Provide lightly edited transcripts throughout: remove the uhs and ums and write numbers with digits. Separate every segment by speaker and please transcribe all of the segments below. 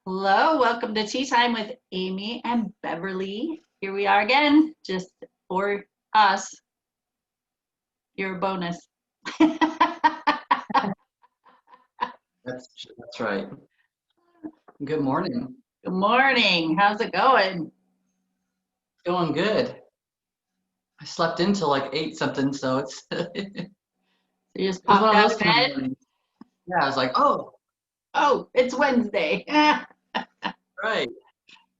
Speaker 1: Hello, welcome to Tea Time with Amie and Beverly. Here we are again, just for us, your bonus. Good
Speaker 2: That's right. Good morning.
Speaker 1: morning. How's it going?
Speaker 2: Going good. I slept in till like 8 something, so
Speaker 1: So you just
Speaker 2: it was
Speaker 1: popped
Speaker 2: one of
Speaker 1: out
Speaker 2: those
Speaker 1: of
Speaker 2: kind of
Speaker 1: bed?
Speaker 2: mornings. Yeah, I was like, oh,
Speaker 1: Oh, it's Wednesday.
Speaker 2: right.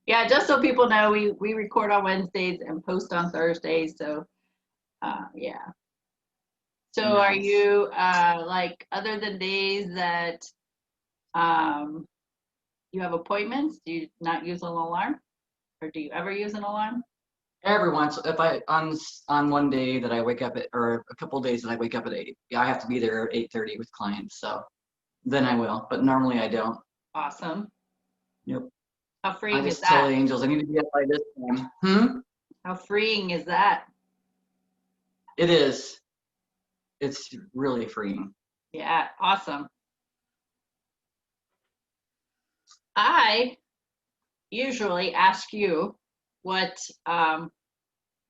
Speaker 1: Yeah, just so people know, we record on Wednesdays and post on Thursdays. So, yeah. So, are
Speaker 2: Nice.
Speaker 1: you like other than days that um, you have appointments? Do you not use an alarm, or do you ever use an alarm?
Speaker 2: Every once, if I on one day that I wake up at, or a couple days that I wake up at 8, yeah, I have to be there at 8:30 with clients, so then I will. But normally I don't.
Speaker 1: Awesome.
Speaker 2: Yep.
Speaker 1: How
Speaker 2: I
Speaker 1: freeing is
Speaker 2: just tell
Speaker 1: that?
Speaker 2: the angels I need to be up by this time. Hmm.
Speaker 1: How freeing is that?
Speaker 2: It is. It's really freeing.
Speaker 1: Yeah, awesome. I usually ask you what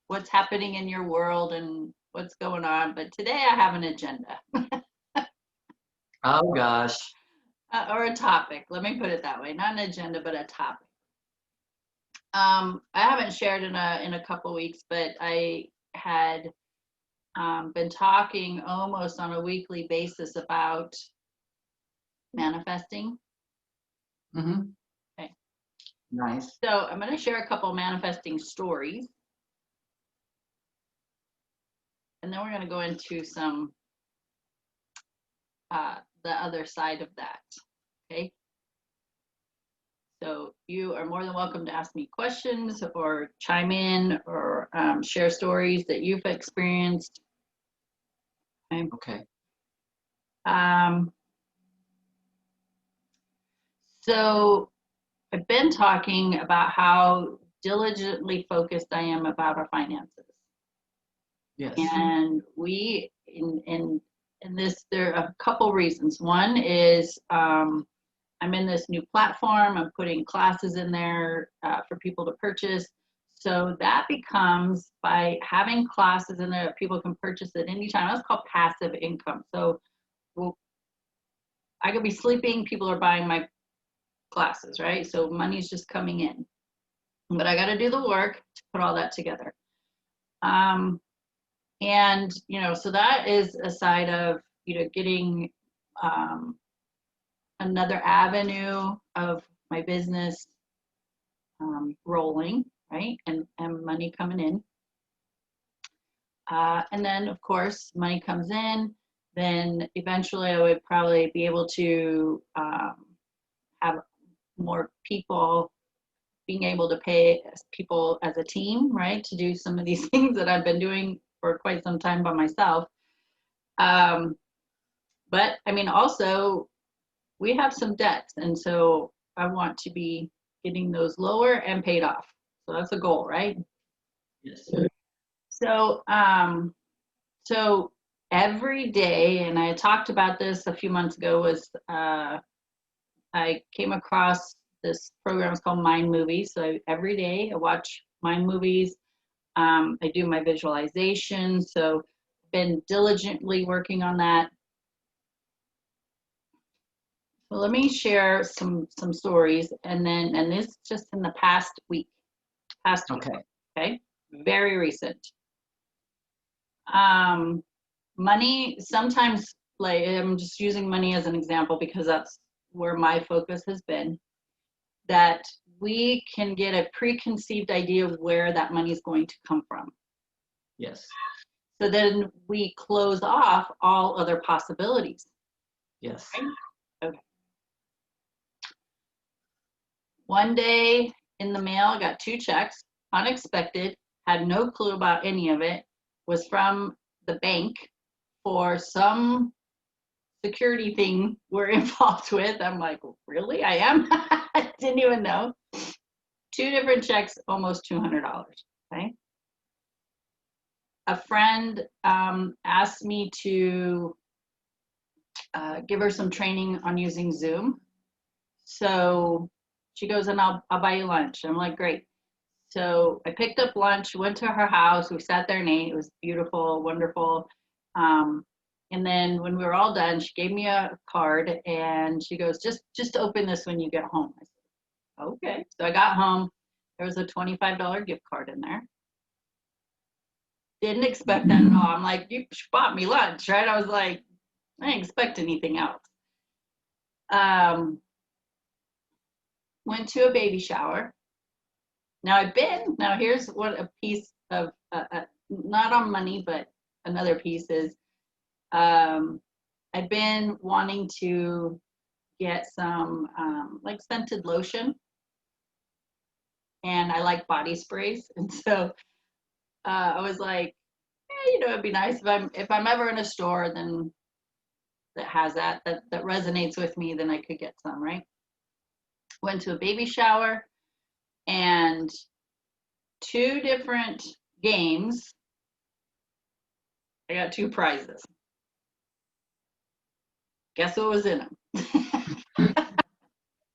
Speaker 1: what's happening in your world and what's going on, but today I have an agenda
Speaker 2: Oh gosh.
Speaker 1: or a topic. Let me put it that way. Not an agenda, but a topic. I haven't shared in a couple weeks, but I had been talking almost on a weekly basis about manifesting.
Speaker 2: Hmm.
Speaker 1: Okay.
Speaker 2: Nice.
Speaker 1: So I'm going to share a couple manifesting stories, and then we're going to go into some the other side of that. Okay. So you are more than welcome to ask me questions or chime in or share stories that you've experienced. Okay.
Speaker 2: Okay.
Speaker 1: Um, so I've been talking about how diligently focused I am about our finances.
Speaker 2: Yes.
Speaker 1: And we in this there are a couple reasons. One is I'm in this new platform. I'm putting classes in there for people to purchase. So that becomes, by having classes in there that people can purchase at any time, that's called passive income. So well, I could be sleeping, people are buying my classes, right? So money's just coming in. But I got to do the work to put all that together. Um, and so that is a side of getting um, another avenue of my business rolling, right, and money coming in, and then of course money comes in, then eventually I would probably be able to have more people, being able to pay people as a team, right, to do some of these things that I've been doing for quite some time by myself. um, But I mean, also, we have some debts, and so I want to be getting those lower and paid off. So that's a goal, right?
Speaker 2: Yes.
Speaker 1: So, so every day, and I talked about this a few months ago, was I came across this program. It's called Mind Movies. So every day I watch Mind Movies. I do my visualization. So I've been diligently working on that. So let me share some stories, and this just in the past week,
Speaker 2: Okay.
Speaker 1: okay, very recent. Um, Money sometimes, like, I'm just using money as an example because that's where my focus has been. That we can get a preconceived idea of where that money is going to come from.
Speaker 2: Yes.
Speaker 1: So then we close off all other possibilities.
Speaker 2: Yes.
Speaker 1: Right? Okay. One day in the mail, I got two checks, unexpected, had no clue about any of it, was from the bank for some security thing we're involved with. I'm like, really? I am? I didn't even know. Two different checks, almost $200. Okay. A friend asked me to give her some training on using Zoom. So she goes, and I'll buy you lunch. I'm like, great. So I picked up lunch, went to her house. We sat there and ate. It was beautiful, wonderful. And then when we were all done, she gave me a card and she goes, just open this when you get home. I said, okay. So I got home. There was a $25 gift card in there. Didn't expect that at all. I'm like, you bought me lunch, right? I was like, I didn't expect anything else. Went to a baby shower. Now here's what a piece of, not on money, but another piece is, I've been wanting to get some like scented lotion, and I like body sprays. And so I was like, it'd be nice if I'm ever in a store then that has that resonates with me, then I could get some, right? Went to a baby shower and 2 different games. I got 2 prizes. Guess what was in them?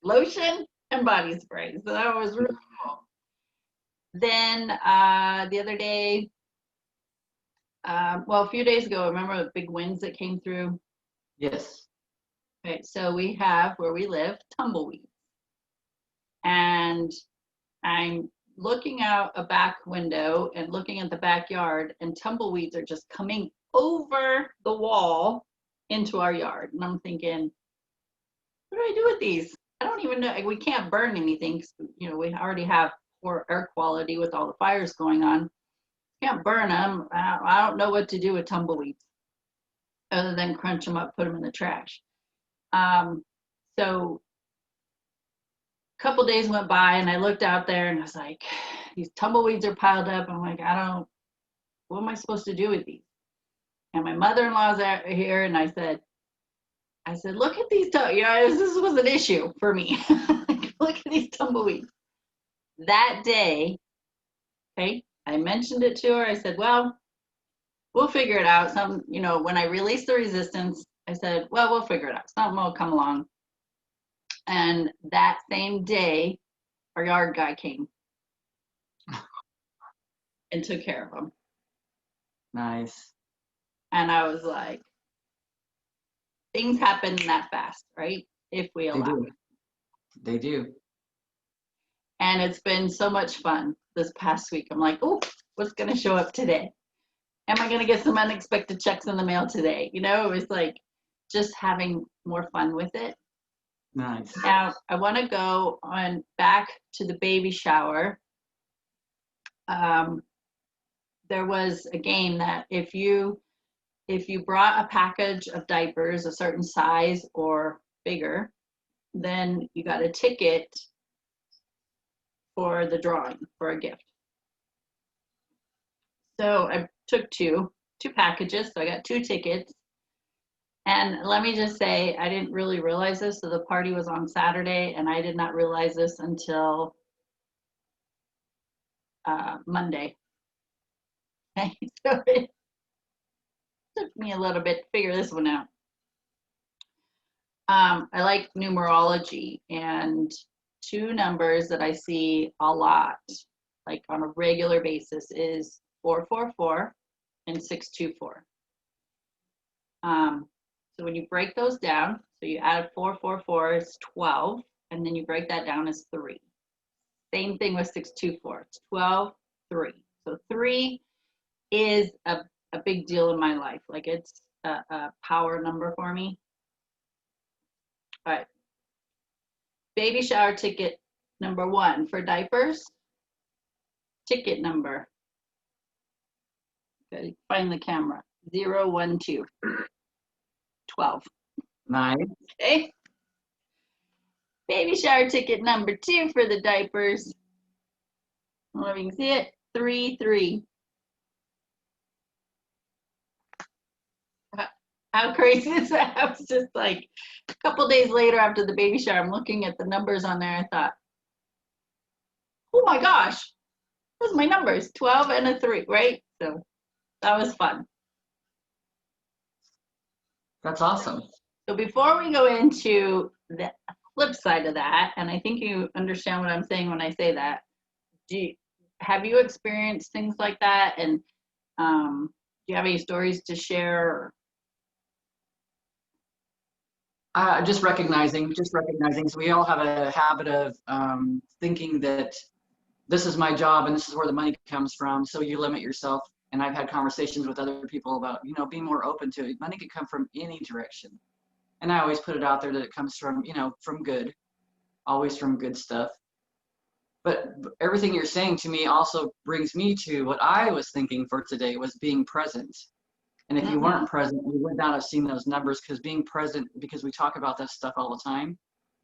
Speaker 1: Lotion and body spray. So that was really cool. Then the other day, a few days ago, remember the big winds that came through?
Speaker 2: Yes.
Speaker 1: Okay, so we have, where we live, tumbleweeds. And I'm looking out a back window and looking at the backyard, and tumbleweeds are just coming over the wall into our yard. And I'm thinking, what do I do with these? I don't even know. We can't burn anything. We already have poor air quality with all the fires going on. Can't burn them. I don't know what to do with tumbleweeds other than crunch them up, put them in the trash. So a couple days went by and I looked out there and I was like, these tumbleweeds are piled up. I'm like, what am I supposed to do with these? And my mother-in-law's here, and I said, look at these, this was an issue for me. Look at these tumbleweeds. That day, okay, I mentioned it to her. I said, well, we'll figure it out. When I released the resistance, I said, well, we'll figure it out. Something will come along. And that same day, our yard guy came and took care of them.
Speaker 2: Nice.
Speaker 1: And I was like, things happen that fast, right? If we allow it.
Speaker 2: They do.
Speaker 1: And it's been so much fun this past week. I'm like, oh, what's going to show up today? Am I going to get some unexpected checks in the mail today? It was like just having more fun with it.
Speaker 2: Nice.
Speaker 1: Now, I want to go on back to the baby shower. There was a game that if you brought a package of diapers a certain size or bigger, then you got a ticket for the drawing for a gift. So I took two packages, so I got 2 tickets. And let me just say, I didn't really realize this. So the party was on Saturday, and I did not realize this until Monday. Okay, so it took me a little bit to figure this one out. I like numerology, and 2 numbers that I see a lot, like on a regular basis, is 444 and 624. So when you break those down, so you add 444 is 12, and then you break that down as 3. Same thing with 624. It's 12, 3. So 3 is a big deal in my life. Like it's a power number for me. All right. Baby shower ticket number 1 for diapers. Ticket number. Okay, find the camera. 012. 12.
Speaker 2: Nice.
Speaker 1: Okay. Baby shower ticket number 2 for the diapers. I don't know if you can see it. 33. How crazy is that? I was just like, a couple days later after the baby shower, I'm looking at the numbers on there. I thought, oh my gosh, those are my numbers, 12 and a 3, right? So that was fun.
Speaker 2: That's awesome.
Speaker 1: So before we go into the flip side of that, and I think you understand what I'm saying when I say that. Have you experienced things like that? And do you have any stories to share?
Speaker 2: Just recognizing. So we all have a habit of thinking that this is my job and this is where the money comes from. So you limit yourself. And I've had conversations with other people about, you know, being more open to it. Money could come from any direction. And I always put it out there that it comes from, you know, from good, always from good stuff. But everything you're saying to me also brings me to what I was thinking for today was being present. And if you
Speaker 1: Mm-hmm.
Speaker 2: weren't present, you would not have seen those numbers, because being present, because we talk about that stuff all the time,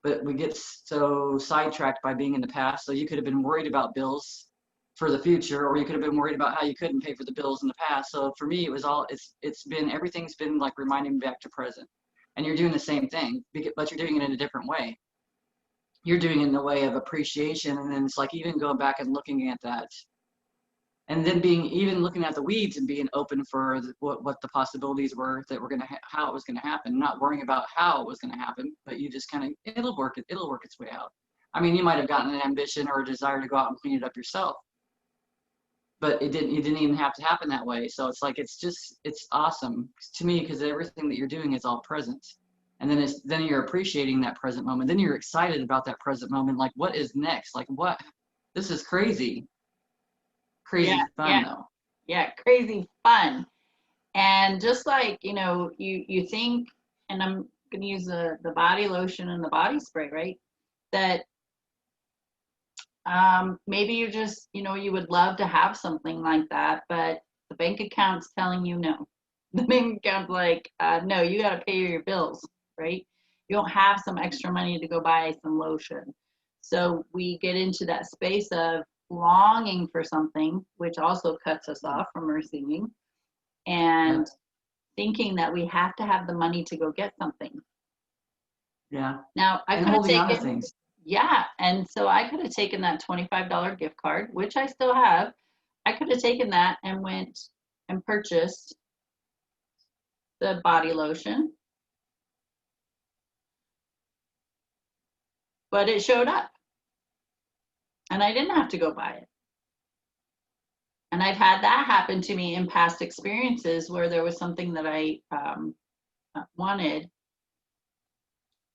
Speaker 2: but we get so sidetracked by being in the past. So you could have been worried about bills for the future, or you could have been worried about how you couldn't pay for the bills in the past. So for me, it was all, everything's been like reminding me back to present. And you're doing the same thing, but you're doing it in a different way. You're doing it in the way of appreciation. And then it's like even going back and looking at that, and then even looking at the weeds and being open for what the possibilities were that were how it was gonna happen, not worrying about how it was gonna happen, but you just kind of, it'll work its way out. I mean, you might have gotten an ambition or a desire to go out and clean it up yourself, but it didn't even have to happen that way. So it's like, it's awesome to me, because everything that you're doing is all present. And then you're appreciating that present moment. Then you're excited about that present moment. Like, what is next? Like, this is crazy.
Speaker 1: Yeah,
Speaker 2: Crazy fun
Speaker 1: yeah,
Speaker 2: though.
Speaker 1: yeah, crazy fun. And just like, you know, you think, and I'm gonna use the body lotion and the body spray, right? That maybe you just, you know, you would love to have something like that, but the bank account's telling you no. The bank account's like, no, you got to pay your bills, right? You don't have some extra money to go buy some lotion. So we get into that space of longing for something, which also cuts us off from receiving,
Speaker 2: Yeah.
Speaker 1: and thinking that we have to have the money to go get something.
Speaker 2: Yeah.
Speaker 1: Now, I
Speaker 2: And
Speaker 1: could have
Speaker 2: holding on to
Speaker 1: taken,
Speaker 2: things.
Speaker 1: yeah, and so I could have taken that $25 gift card, which I still have. I could have taken that and went and purchased the body lotion, but it showed up and I didn't have to go buy it. And I've had that happen to me in past experiences where there was something that I wanted.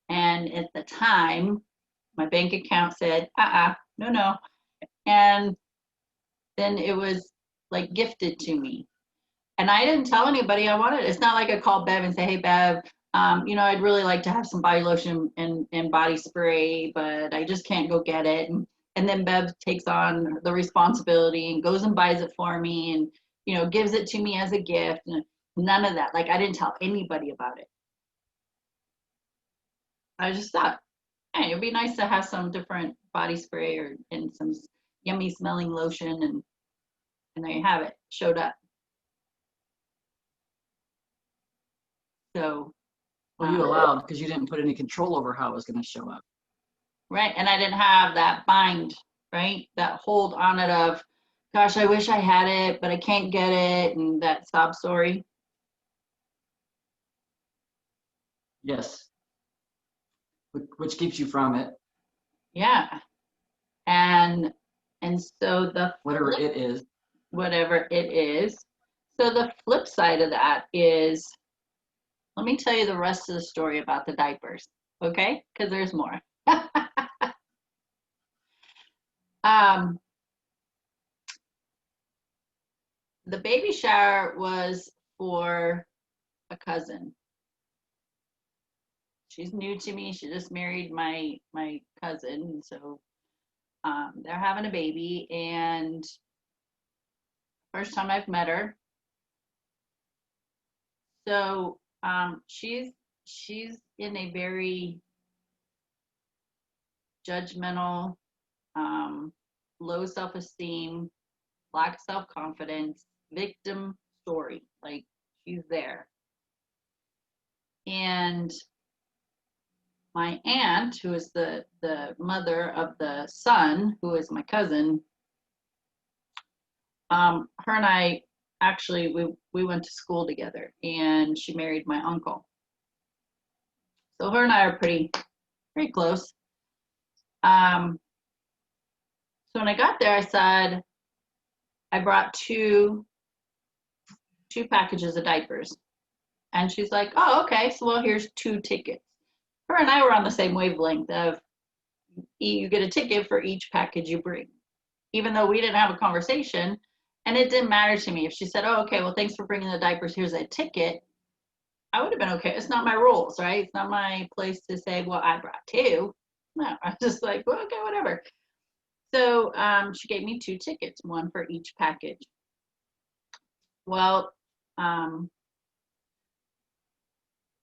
Speaker 1: And at the time, my bank account said, no, no. And then it was like gifted to me. And I didn't tell anybody I wanted it. It's not like I called Bev and say, hey, Bev, you know, I'd really like to have some body lotion and body spray, but I just can't go get it. And then Bev takes on the responsibility and goes and buys it for me and, you know, gives it to me as a gift. And none of that. Like, I didn't tell anybody about it. I just thought, hey, it'd be nice to have some different body spray and some yummy smelling lotion. And there you have it. Showed up. So,
Speaker 2: Well, you allowed, because you didn't put any control over how it was going to show up.
Speaker 1: right. And I didn't have that bind, right? That hold on it of, gosh, I wish I had it, but I can't get it. And that sob story.
Speaker 2: Yes. Which keeps you from it,
Speaker 1: Yeah. And so the
Speaker 2: whatever
Speaker 1: flip,
Speaker 2: it is.
Speaker 1: whatever it is. So the flip side of that is, let me tell you the rest of the story about the diapers, okay? Because there's more. um, the baby shower was for a cousin. She's new to me. She just married my cousin, so they're having a baby, and first time I've met her. So she's in a very judgmental, um, low self-esteem, lack self-confidence, victim story. Like, she's there. And my aunt, who is the mother of the son, who is my cousin, her and I actually we went to school together, and she married my uncle. So her and I are pretty pretty close. So when I got there, I said, I brought two packages of diapers. And she's like, oh, okay, so well, here's 2 tickets. Her and I were on the same wavelength of you get a ticket for each package you bring. Even though we didn't have a conversation, and it didn't matter to me. If she said, oh, okay, well, thanks for bringing the diapers, here's a ticket, I would have been okay. It's not my rules, right? It's not my place to say, well, I brought 2. No, I was just like, well, okay, whatever. So she gave me 2 tickets, 1 for each package. Well,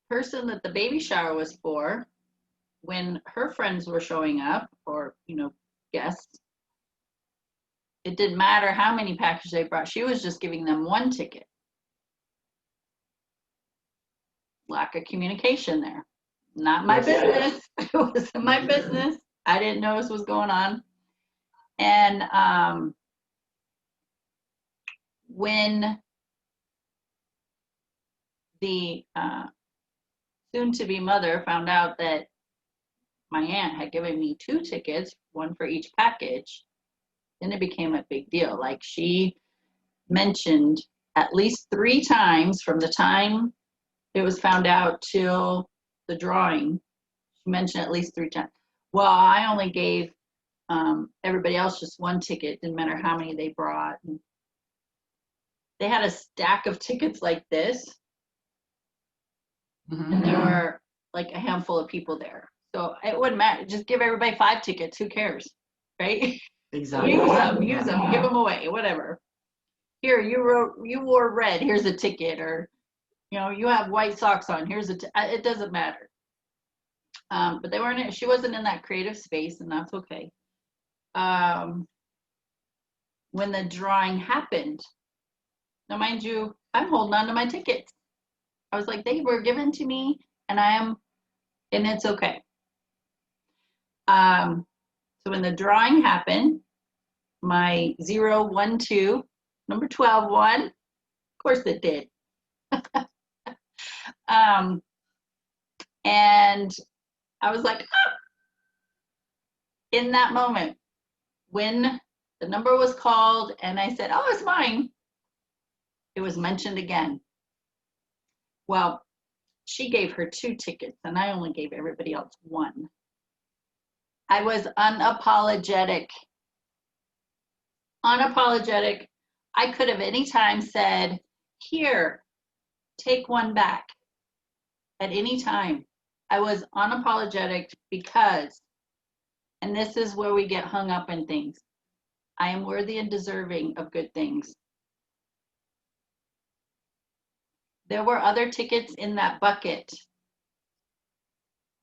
Speaker 1: person that the baby shower was for, when her friends were showing up, or, guests, it didn't matter how many packages they brought. She was just giving them 1 ticket. Lack of communication there. Not my business. It wasn't my business. I didn't know this was going on. And when the soon-to-be mother found out that my aunt had given me 2 tickets, 1 for each package, then it became a big deal. Like, she mentioned at least 3 times from the time it was found out till the drawing. She mentioned at least 3 times. Well, I only gave everybody else just 1 ticket. Didn't matter how many they brought. And they had a stack of tickets like this, and there were like a handful of people there. So it wouldn't matter. Just give everybody 5 tickets. Who cares, right?
Speaker 2: Exactly.
Speaker 1: Use them, give them away, whatever. Here, you wore red. Here's a ticket, or you have white socks on. Here's it doesn't matter. But they weren't. She wasn't in that creative space, and that's okay. When the drawing happened, now mind you, I'm holding on to my tickets. I was like, they were given to me, and it's okay. So when the drawing happened, my 0, 1, 2, number 12 won. Of course it did. And I was like, ah! In that moment, when the number was called and I said, oh, it's mine, it was mentioned again. Well, she gave her 2 tickets and I only gave everybody else 1. I was unapologetic. Unapologetic. I could have anytime said, here, take 1 back. At any time. I was unapologetic because, and this is where we get hung up in things, I am worthy and deserving of good things. There were other tickets in that bucket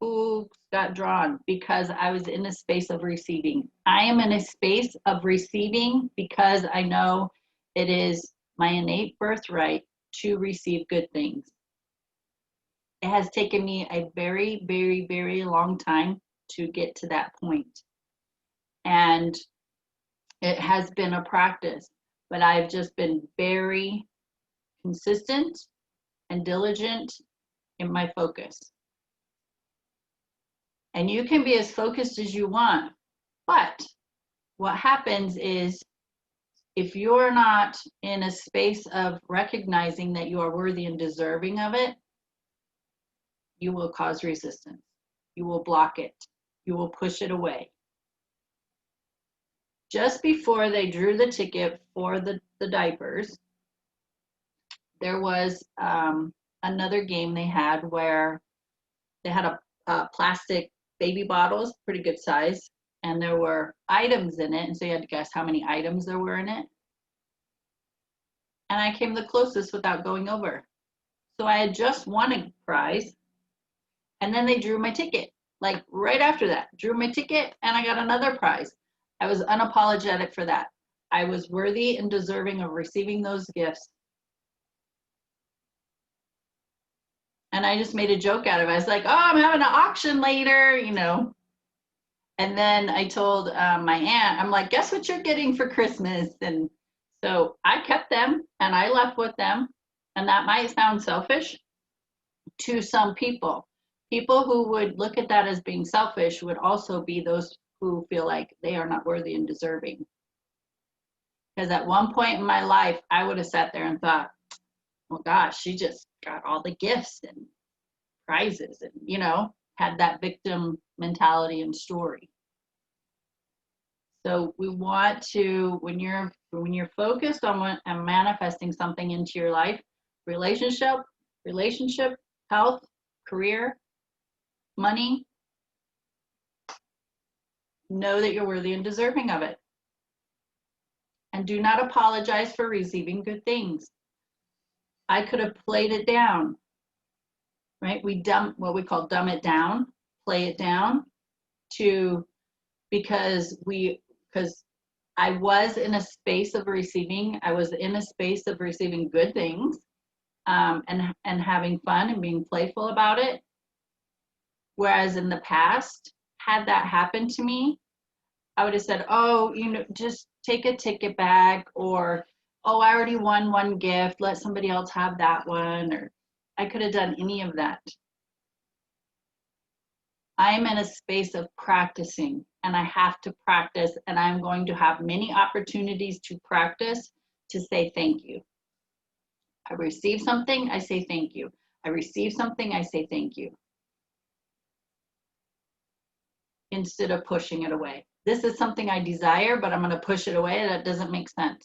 Speaker 1: who got drawn because I was in a space of receiving. I am in a space of receiving because I know it is my innate birthright to receive good things. It has taken me a very, very, very long time to get to that point. And it has been a practice, but I've just been very consistent and diligent in my focus. And you can be as focused as you want, but what happens is if you're not in a space of recognizing that you are worthy and deserving of it, you will cause resistance. You will block it. You will push it away. Just before they drew the ticket for the diapers, there was another game they had where they had a plastic baby bottles, pretty good size, and there were items in it, and so you had to guess how many items there were in it. And I came the closest without going over. So I had just won a prize, and then they drew my ticket. Like right after that, drew my ticket, and I got another prize. I was unapologetic for that. I was worthy and deserving of receiving those gifts. And I just made a joke out of it. I was like, oh, I'm having an auction later, And then I told my aunt, I'm like, guess what you're getting for Christmas? And so I kept them and I left with them. And that might sound selfish to some people, People who would look at that as being selfish would also be those who feel like they are not worthy and deserving. Because at one point in my life, I would have sat there and thought, well, gosh, she just got all the gifts and prizes and, had that victim mentality and story. So we want to, when you're focused on manifesting something into your life, relationship, health, career, money, know that you're worthy and deserving of it. And do not apologize for receiving good things. I could have played it down, right? We dumb it down, play it down because I was in a space of receiving. I was in a space of receiving good things, and having fun and being playful about it. Whereas in the past, had that happened to me, I would have said, oh, just take a ticket back, or, oh, I already won one gift, let somebody else have that one, or I could have done any of that. I'm in a space of practicing, and I have to practice, and I'm going to have many opportunities to practice to say thank you. I receive something, I say thank you. I receive something, I say thank you. Instead of pushing it away. This is something I desire, but I'm going to push it away. That doesn't make sense.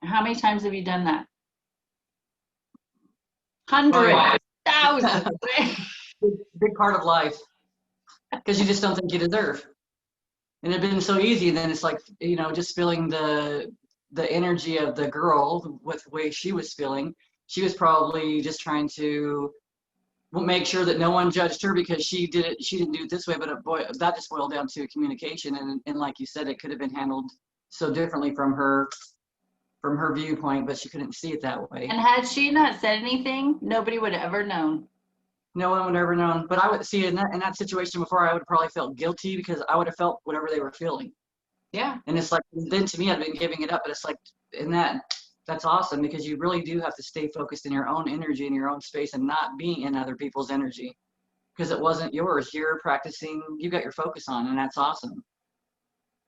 Speaker 1: How many times have you done that? Hundreds, thousands.
Speaker 2: Big part of life, because you just don't think you deserve. And it'd been so easy. And then it's like, just feeling the energy of the girl with the way she was feeling. She was probably just trying to make sure that no one judged her because she didn't do it this way. But that just boiled down to communication. And like you said, it could have been handled so differently from her viewpoint, but she couldn't see it that way.
Speaker 1: And had she not said anything, nobody would have ever known.
Speaker 2: No one would have ever known. But I would see in that situation before, I would have probably felt guilty because I would have felt whatever they were feeling.
Speaker 1: Yeah.
Speaker 2: And it's like, then to me, I've been giving it up. But it's like, that's awesome, because you really do have to stay focused in your own energy, in your own space, and not being in other people's energy, because it wasn't yours. You're practicing, you got your focus on, and that's awesome.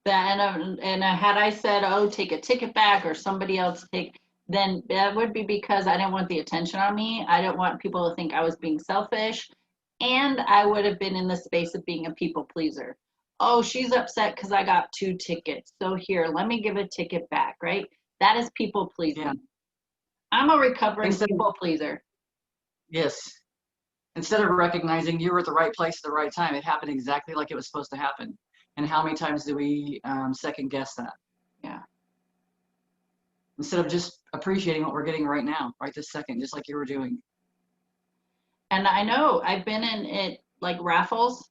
Speaker 1: And had I said, oh, take a ticket back, or somebody else then that would be because I didn't want the attention on me. I didn't want people to think I was being selfish. And I would have been in the space of being a people pleaser. Oh, she's upset because I got 2 tickets. So here, let me give a ticket back, right? That is people pleasing. Yeah. I'm a recovering people pleaser.
Speaker 2: Yes. Instead of recognizing you were at the right place at the right time, it happened exactly like it was supposed to happen. And how many times do we second guess that?
Speaker 1: Yeah.
Speaker 2: Instead of just appreciating what we're getting right now, right this second, just like you were doing.
Speaker 1: And I know I've been in it, like raffles,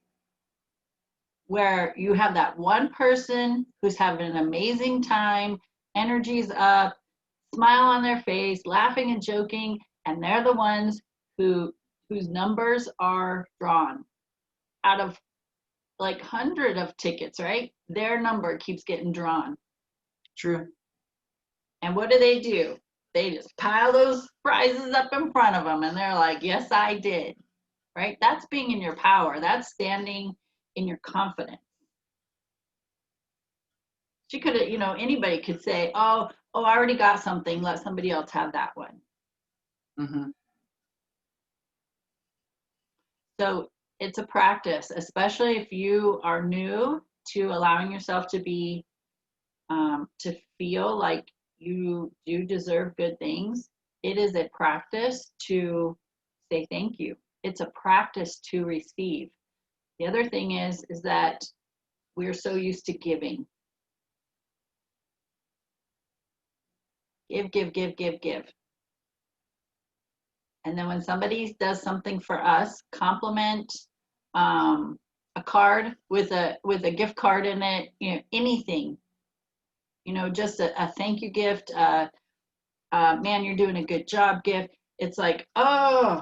Speaker 1: where you have that one person who's having an amazing time, energy's up, smile on their face, laughing and joking, and they're the ones whose numbers are drawn out of like 100 of tickets, right? Their number keeps getting drawn.
Speaker 2: True.
Speaker 1: And what do? They just pile those prizes up in front of them, and they're like, yes, I did, right? That's being in your power. That's standing in your confidence. She could have, anybody could say, oh, I already got something. Let somebody else have that one.
Speaker 2: Mm-hmm.
Speaker 1: So it's a practice, especially if you are new to allowing yourself to be, to feel like you do deserve good things. It is a practice to say thank you. It's a practice to receive. The other thing is that we're so used to giving. Give, give, give, give, give. And then when somebody does something for us, compliment, a card with a gift card in it, anything, just a thank you gift, man, you're doing a good job gift. It's like, oh,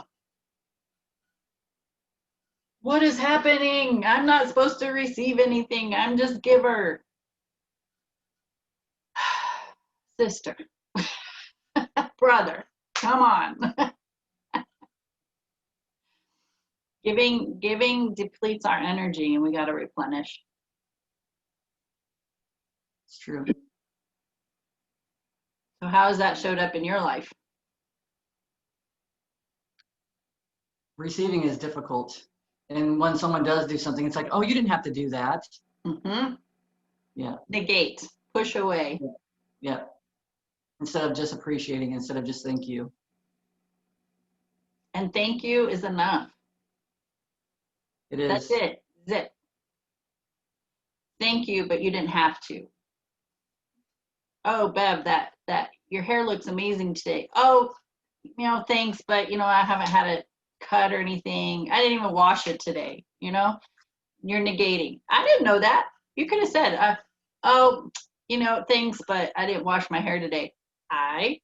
Speaker 1: what is happening? I'm not supposed to receive anything. I'm just giver. Sister, brother, come on. Giving depletes our energy, and we got to replenish.
Speaker 2: It's true.
Speaker 1: So how has that showed up in your life?
Speaker 2: Receiving is difficult. And when someone does do something, it's like, oh, you didn't have to do that.
Speaker 1: Mm-hmm.
Speaker 2: Yeah.
Speaker 1: Negate, push away.
Speaker 2: Yeah. Instead of just appreciating, instead of just thank you.
Speaker 1: And thank you is enough.
Speaker 2: It is.
Speaker 1: That's it. Zip. Thank you, but you didn't have to. Oh, Bev, that your hair looks amazing today. Oh, thanks, but I haven't had it cut or anything. I didn't even wash it today. You're negating. I didn't know that. You could have said, oh, thanks, but I didn't wash my hair today. I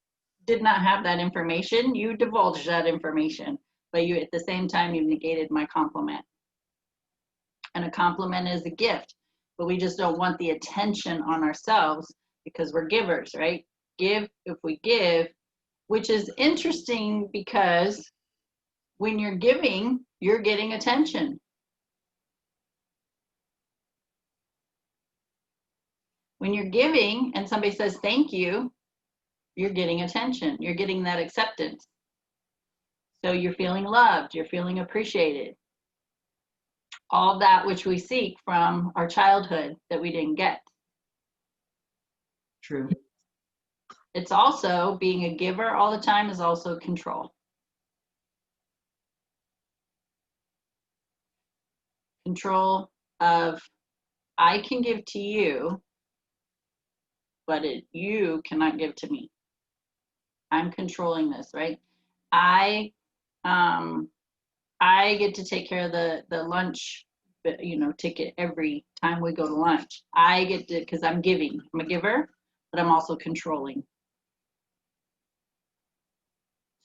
Speaker 1: did not have that information. You divulged that information, but you, at the same time, you negated my compliment. And a compliment is a gift, but we just don't want the attention on ourselves because we're givers, right? Give if we give, which is interesting because when you're giving, you're getting attention. When you're giving and somebody says thank you, you're getting attention. You're getting that acceptance. So you're feeling loved, you're feeling appreciated. All that which we seek from our childhood that we didn't get.
Speaker 2: True.
Speaker 1: It's also being a giver all the time is also control. Control of I can give to you, but you cannot give to me. I'm controlling this, right? I get to take care of the lunch, ticket every time we go to lunch. I get to, because I'm giving. I'm a giver, but I'm also controlling.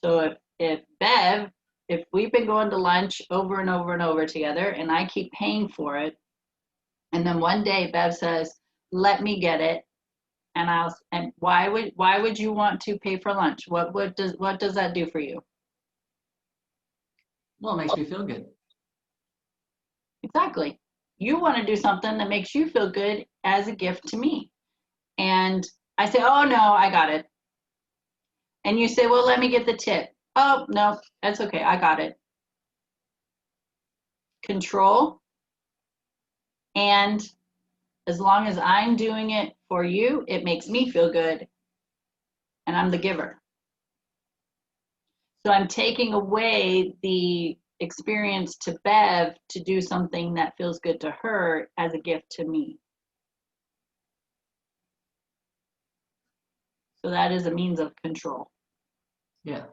Speaker 1: So if Bev, if we've been going to lunch over and over and over together, and I keep paying for it, and then one day Bev says, "Let me get it," and why would you want to pay for lunch? What does that do for you?
Speaker 2: Well, it makes me feel good.
Speaker 1: Exactly. You want to do something that makes you feel good as a gift to me. And I say, "Oh no, I got it." And you say, "Well, let me get the tip." "Oh no, that's okay, I got it." Control. And as long as I'm doing it for you, it makes me feel good. And I'm the giver. So I'm taking away the experience to Bev to do something that feels good to her as a gift to me. So that is a means of control.
Speaker 2: Yeah.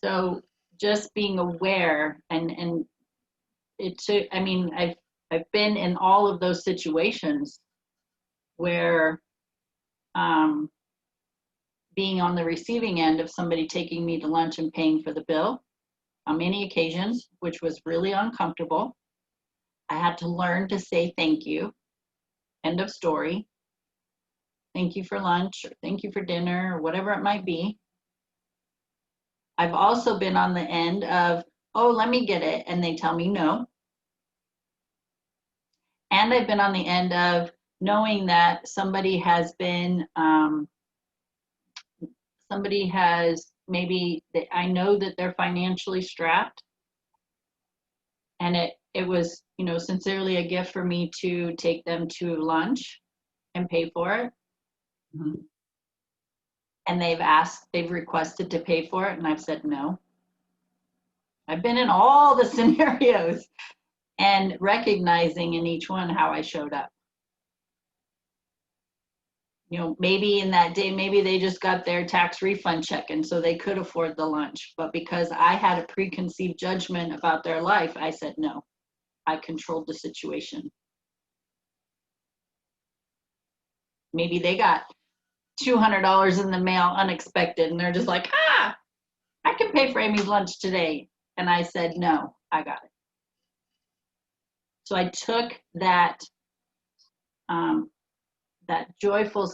Speaker 1: So just being aware and I've been in all of those situations where being on the receiving end of somebody taking me to lunch and paying for the bill on many occasions, which was really uncomfortable. I had to learn to say thank you. End of story. Thank you for lunch, or thank you for dinner, or whatever it might be. I've also been on the end of, "Oh, let me get it," and they tell me no. And I've been on the end of knowing that somebody has I know that they're financially strapped, and it was, sincerely a gift for me to take them to lunch and pay for it.
Speaker 2: Mm-hmm.
Speaker 1: And they've requested to pay for it, and I've said no. I've been in all the scenarios and recognizing in each one how I showed up. Maybe in that day, maybe they just got their tax refund check and so they could afford the lunch. But because I had a preconceived judgment about their life, I said no. I controlled the situation. Maybe they got $200 in the mail unexpected and they're just like, I can pay for Amy's lunch today. And I said, no, I got it. So I took that joyful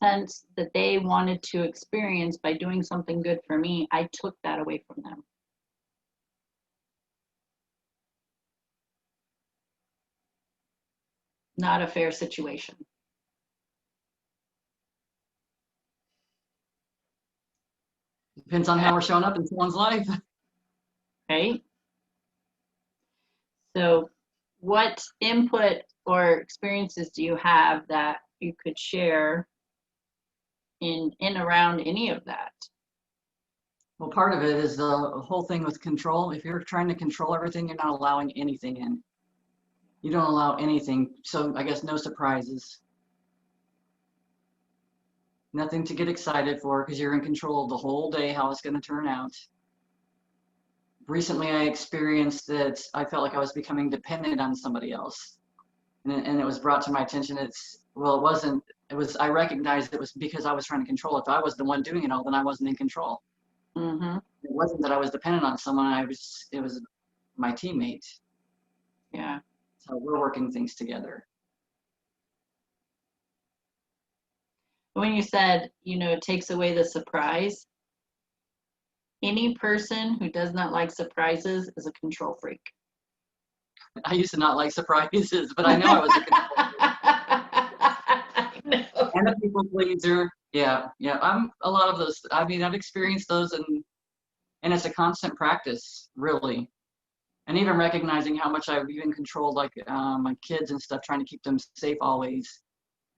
Speaker 1: sense that they wanted to experience by doing something good for me. I took that away from them. not a fair situation.
Speaker 2: Depends on how we're showing up in someone's life.
Speaker 1: Right? So what input or experiences do you have that you could share in around any of that?
Speaker 2: Well, part of it is the whole thing with control. If you're trying to control everything, you're not allowing anything in. You don't allow anything. So I guess no surprises. Nothing to get excited for because you're in control of the whole day, how it's going to turn out. Recently, I experienced that I felt like I was becoming dependent on somebody else. And it was brought to my attention. Well, it wasn't, I recognized it was because I was trying to control it. If I was the one doing it all, then I wasn't in control.
Speaker 1: Mm-hmm.
Speaker 2: It wasn't that I was dependent on someone. It was my teammate.
Speaker 1: Yeah.
Speaker 2: So we're working things together.
Speaker 1: When you said, it takes away the surprise, any person who does not like surprises is a control freak.
Speaker 2: I used to not like surprises, but I know I was a control freak.
Speaker 1: No.
Speaker 2: And a people pleaser. Yeah. I'm a lot of those. I mean, I've experienced those, and it's a constant practice, really. And even recognizing how much I've even controlled, like my kids and stuff, trying to keep them safe always,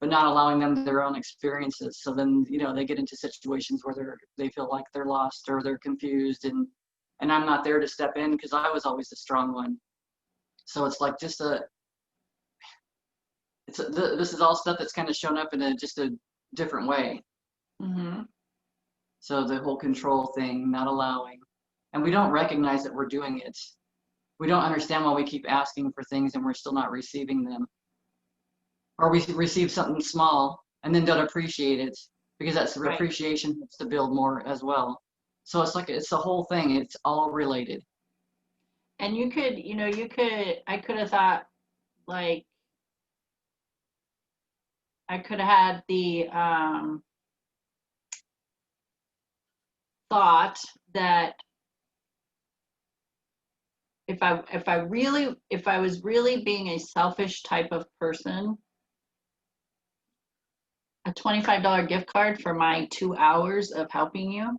Speaker 2: but not allowing them their own experiences. So then, they get into situations where they feel like they're lost or they're confused, and I'm not there to step in because I was always the strong one. So it's like just this is all stuff that's kind of shown up in just a different way.
Speaker 1: Mm-hmm.
Speaker 2: So the whole control thing, not allowing, and we don't recognize that we're doing it. We don't understand why we keep asking for things and we're still not receiving them. Or we receive something small and then don't appreciate it because that's the
Speaker 1: Right.
Speaker 2: appreciation helps to build more as well. So it's the whole thing. It's all related.
Speaker 1: And I could have thought, like, I could have had the thought that if I was really being a selfish type of person, a $25 gift card for my 2 hours of helping you,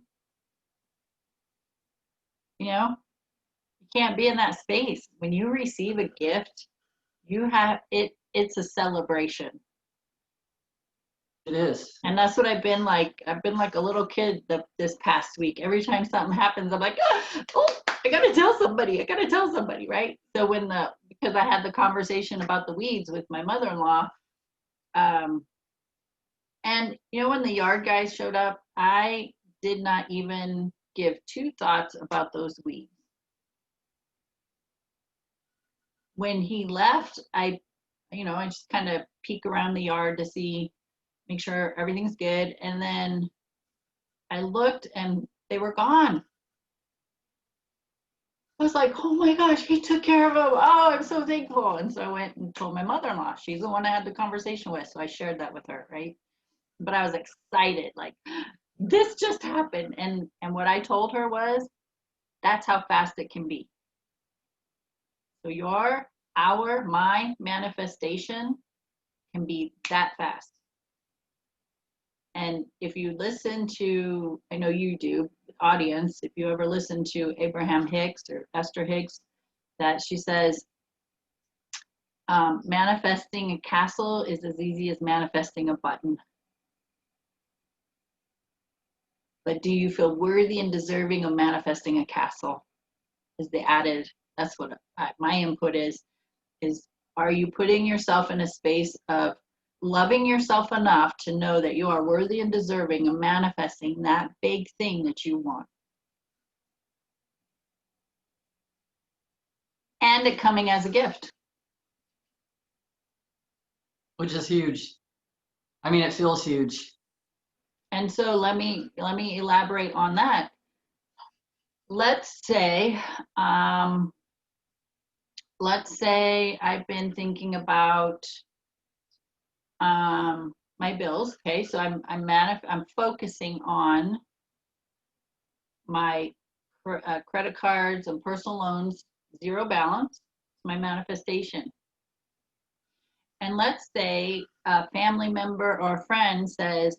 Speaker 1: you can't be in that space. When you receive a gift, it's a celebration.
Speaker 2: It is.
Speaker 1: And that's what I've been like. I've been like a little kid this past week. Every time something happens, I'm like, oh, I gotta tell somebody. I gotta tell somebody, right? So because I had the conversation about the weeds with my mother-in-law, and when the yard guys showed up, I did not even give two thoughts about those weeds. When he left, I just kind of peek around the yard to make sure everything's good. And then I looked and they were gone. I was like, oh my gosh, he took care of them. Oh, I'm so thankful. And so I went and told my mother-in-law. She's the one I had the conversation with. So I shared that with her, right? But I was excited, like, this just happened. And what I told her was, that's how fast it can be. So my manifestation can be that fast. And if you listen to, I know you do, audience, if you ever listen to Abraham Hicks or Esther Hicks, that she says, manifesting a castle is as easy as manifesting a button. But do you feel worthy and deserving of manifesting a castle? Is the added, that's what my input is are you putting yourself in a space of loving yourself enough to know that you are worthy and deserving of manifesting that big thing that you want? And it coming as a gift.
Speaker 2: Which is huge. I mean, it feels huge.
Speaker 1: And so let me elaborate on that. Let's say I've been thinking about my bills. Okay, so I'm focusing on my credit cards and personal loans, zero balance. My manifestation. And let's say a family member or a friend says,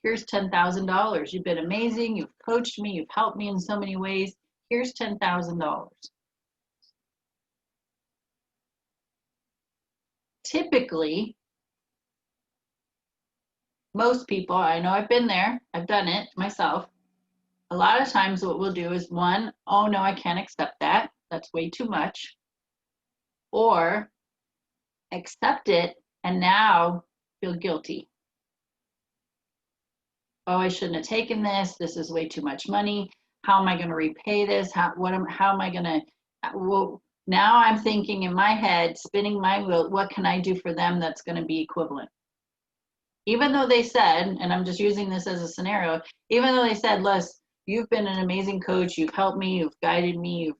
Speaker 1: here's $10,000. You've been amazing. You've coached me. You've helped me in so many ways. Here's $10,000. Typically, most people, I know I've been there, I've done it myself. A lot of times what we'll do is one, oh no, I can't accept that. That's way too much. Or accept it and now feel guilty. Oh, I shouldn't have taken this. This is way too much money. How am I going to repay this? How am I going to, well, now I'm thinking in my head, spinning my wheel, what can I do for them that's going to be equivalent? Even though they said, and I'm just using this as a scenario, even though they said, Les, you've been an amazing coach, you've helped me, you've guided me,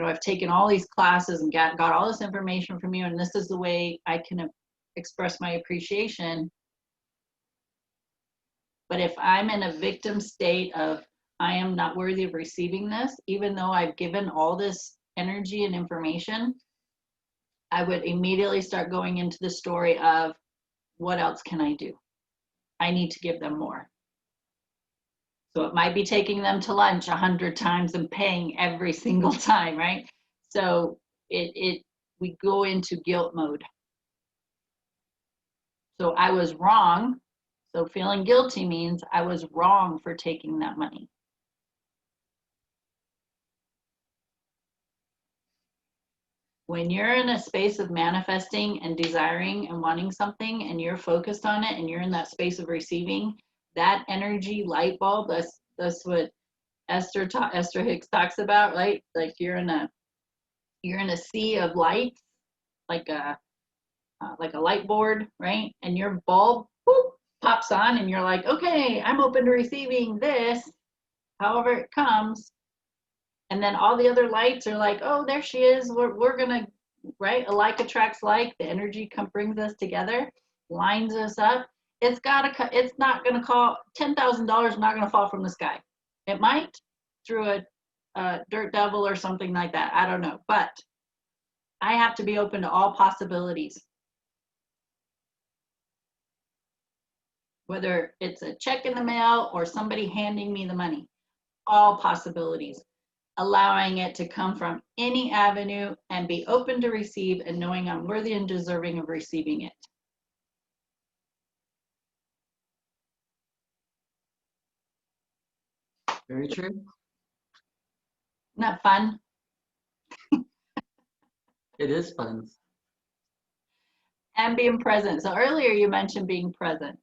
Speaker 1: I've taken all these classes and got all this information from you, and this is the way I can express my appreciation. But if I'm in a victim state of, I am not worthy of receiving this, even though I've given all this energy and information, I would immediately start going into the story of, what else can I do? I need to give them more. So it might be taking them to lunch 100 times and paying every single time, right? So we go into guilt mode. So I was wrong. So feeling guilty means I was wrong for taking that money. When you're in a space of manifesting and desiring and wanting something and you're focused on it and you're in that space of receiving, that energy light bulb, that's what Esther Hicks talks about, right? Like you're in a sea of lights, like a light board, right? And your bulb whoop, pops on and you're like, okay, I'm open to receiving this, however it comes. And then all the other lights are like, oh, there she is. We're gonna, right? Alike attracts like. The energy brings us together, lines us up. It's not gonna call $10,000. Not gonna fall from the sky. It might through a dirt devil or something like that. I don't know, but I have to be open to all possibilities. Whether it's a check in the mail or somebody handing me the money, all possibilities. Allowing it to come from any avenue and be open to receive and knowing I'm worthy and deserving of receiving it.
Speaker 2: Very true.
Speaker 1: Isn't that fun?
Speaker 2: It is fun.
Speaker 1: And being present. So earlier you mentioned being present,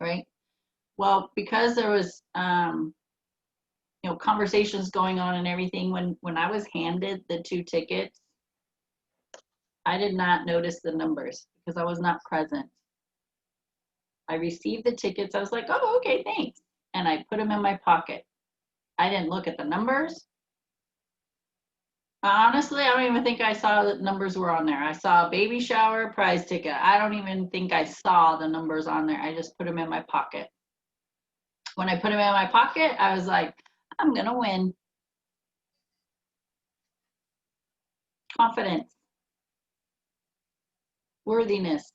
Speaker 1: right? Well, because there was conversations going on and everything, when I was handed the 2 tickets, I did not notice the numbers because I was not present. I received the tickets. I was like, oh, okay, thanks. And I put them in my pocket. I didn't look at the numbers. Honestly, I don't even think I saw that numbers were on there. I saw a baby shower prize ticket. I don't even think I saw the numbers on there. I just put them in my pocket. When I put them in my pocket, I was like, I'm going to win. Confidence. Worthiness.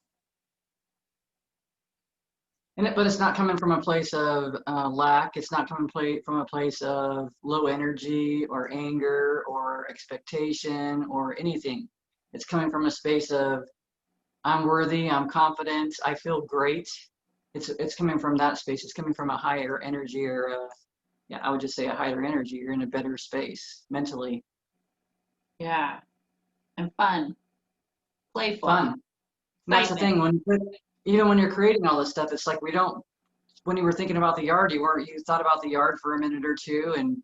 Speaker 2: But it's not coming from a place of lack. It's not coming from a place of low energy or anger or expectation or anything. It's coming from a space of, I'm worthy, I'm confident, I feel great. It's coming from that space. It's coming from a higher energy or I would just say a higher energy. You're in a better space mentally.
Speaker 1: Yeah. And fun. Playful.
Speaker 2: Fun. That's the thing. Even when you're creating all this stuff, it's like when you were thinking about the yard, you thought about the yard for a minute or two, and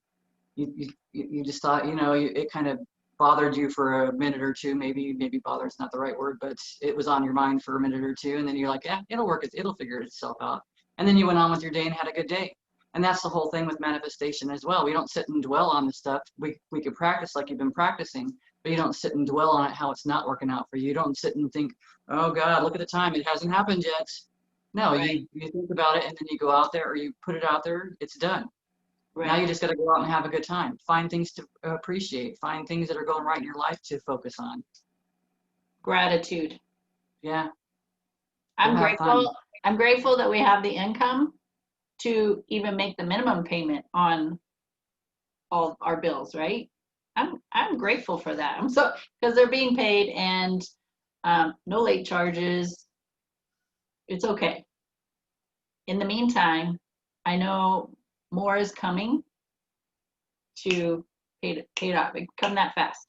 Speaker 2: you just thought, it kind of bothered you for a minute or two. Maybe bother is not the right word, but it was on your mind for a minute or two, and then you're like, yeah, it'll figure itself out. And then you went on with your day and had a good day. And that's the whole thing with manifestation as well. We don't sit and dwell on the stuff. We could practice like you've been practicing, but you don't sit and dwell on it, how it's not working out for you. You don't sit and think, oh God, look at the time, it hasn't happened yet. No,
Speaker 1: right.
Speaker 2: you think about it and then you go out there or you put it out there, it's done.
Speaker 1: Right.
Speaker 2: Now you just got to go out and have a good time. Find things to appreciate. Find things that are going right in your life to focus on.
Speaker 1: Gratitude.
Speaker 2: Yeah.
Speaker 1: I'm
Speaker 2: Go have fun.
Speaker 1: grateful. I'm grateful that we have the income to even make the minimum payment on all our bills, right? I'm grateful for that. I'm so, because they're being paid, and no late charges. It's okay. In the meantime, I know more is coming to pay it off. It come that fast.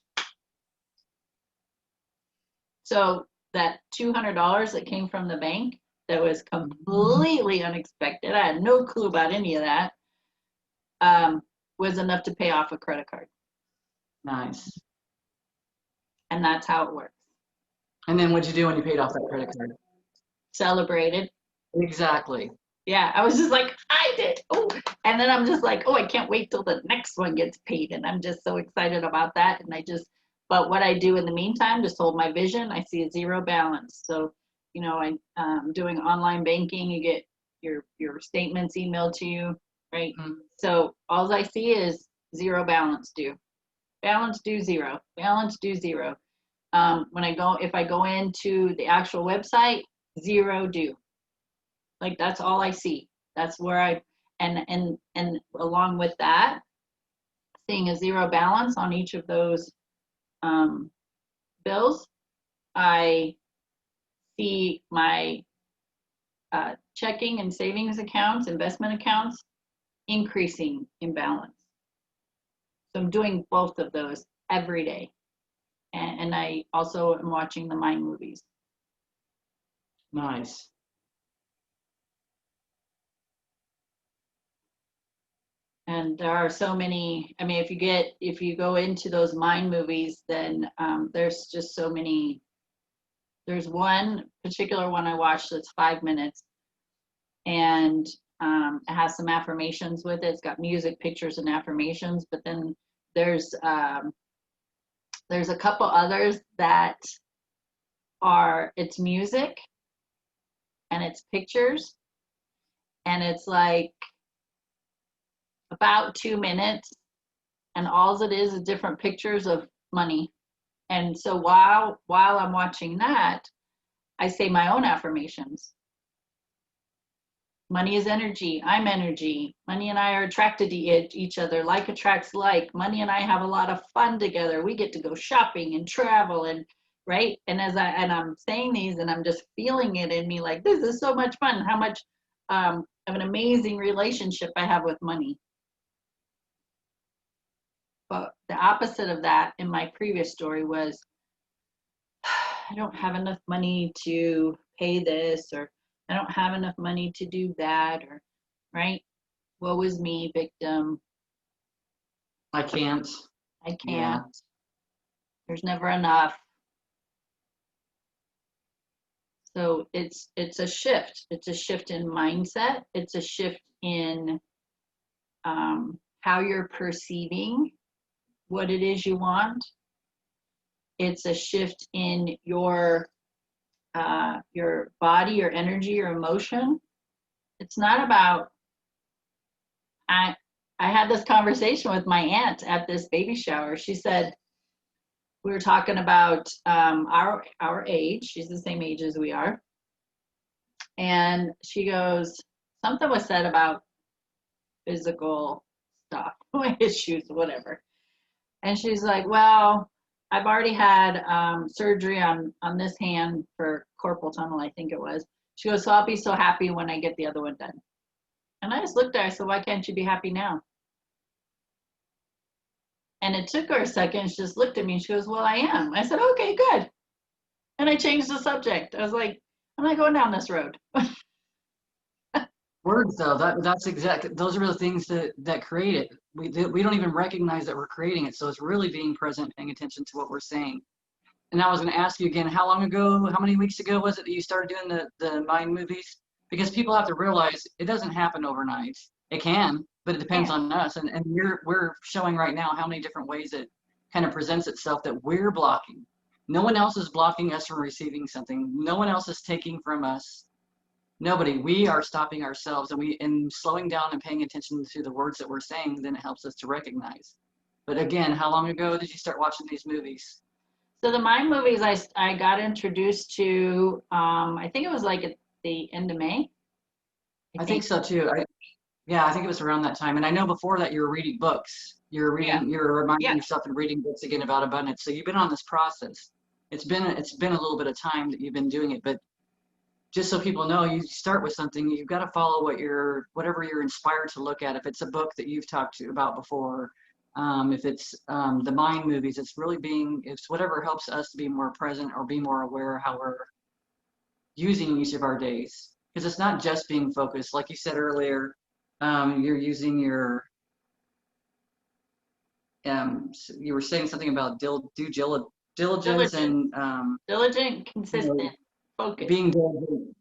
Speaker 1: So that $200 that came from the bank, that was completely unexpected, I had no clue about any of that, was enough to pay off a credit card.
Speaker 2: Nice.
Speaker 1: And that's how it works.
Speaker 2: And then what'd you do when you paid off that credit card?
Speaker 1: Celebrated.
Speaker 2: Exactly.
Speaker 1: Yeah, I was just like, I did. Oh, and then I'm just like, oh, I can't wait till the next one gets paid. And I'm just so excited about that. And but what I do in the meantime, just hold my vision. I see a zero balance. So, I'm doing online banking. You get your statements emailed to you, right?
Speaker 2: Mm-hmm.
Speaker 1: So all I see is zero balance due. Balance due zero. Balance due zero. If I go into the actual website, zero due. Like, that's all I see. That's where and along with that, seeing a zero balance on each of those bills, I see my checking and savings accounts, investment accounts, increasing in balance. So I'm doing both of those every day. And I also am watching the Mind movies.
Speaker 2: Nice.
Speaker 1: And there are so many. I mean, if you go into those Mind movies, then there's just so many. There's one particular one I watched that's 5 minutes, and it has some affirmations with it. It's got music, pictures, and affirmations. But then there's a couple others that it's music and it's pictures, and it's like about 2 minutes, and all it is different pictures of money. And so while I'm watching that, I say my own affirmations. Money is energy. I'm energy. Money and I are attracted to each other. Like attracts like. Money and I have a lot of fun together. We get to go shopping and travel, and right. And I'm saying these, and I'm just feeling it in me, like, this is so much fun. How much of an amazing relationship I have with money. But the opposite of that in my previous story was, I don't have enough money to pay this, or I don't have enough money to do that, or right? Woe is me, victim.
Speaker 2: I can't.
Speaker 1: I can't.
Speaker 2: Yeah.
Speaker 1: There's never enough. So it's a shift. It's a shift in mindset. It's a shift in how you're perceiving what it is you want. It's a shift in your body, your energy, your emotion. It's not about. I had this conversation with my aunt at this baby shower. She said, we were talking about our age. She's the same age as we are. And she goes, something was said about physical stuff, issues, whatever. And she's like, well, I've already had surgery on this hand for carpal tunnel, I think it was. She goes, so I'll be so happy when I get the other one done. And I just looked at her, I said, why can't you be happy now? And it took her a second. She just looked at me and she goes, well, I am. I said, okay, good. And I changed the subject. I was like, I'm not going down this road.
Speaker 2: Words, though, that's exactly, those are the things that create it. We don't even recognize that we're creating it. So it's really being present, paying attention to what we're saying. And I was going to ask you again, how many weeks ago was it that you started doing the Mind movies? Because people have to realize it doesn't happen overnight. It can, but it depends on us. And we're showing right now how many different ways it kind of presents itself that we're blocking. No one else is blocking us from receiving something. No one else is taking from us. Nobody. We are stopping ourselves, and in slowing down and paying attention to the words that we're saying, then it helps us to recognize. But again, how long ago did you start watching these movies?
Speaker 1: So the Mind movies, I got introduced to, I think it was like at the end of May. I
Speaker 2: I think
Speaker 1: think.
Speaker 2: so too. Yeah, I think it was around that time. And I know before that you were reading books.
Speaker 1: Yeah.
Speaker 2: You're reminding
Speaker 1: Yeah.
Speaker 2: yourself and reading books again about abundance. So you've been on this process. It's been a little bit of time that you've been doing it, but just so people know, you start with something, you've got to follow whatever you're inspired to look at. If it's a book that you've talked to about before, if it's the Mind movies, it's whatever helps us to be more present or be more aware how we're using each of our days. Because it's not just being focused. Like you said earlier, you're using you were saying something about diligence
Speaker 1: Diligent,
Speaker 2: and,
Speaker 1: diligent,
Speaker 2: you know,
Speaker 1: consistent, focused.
Speaker 2: being diligent,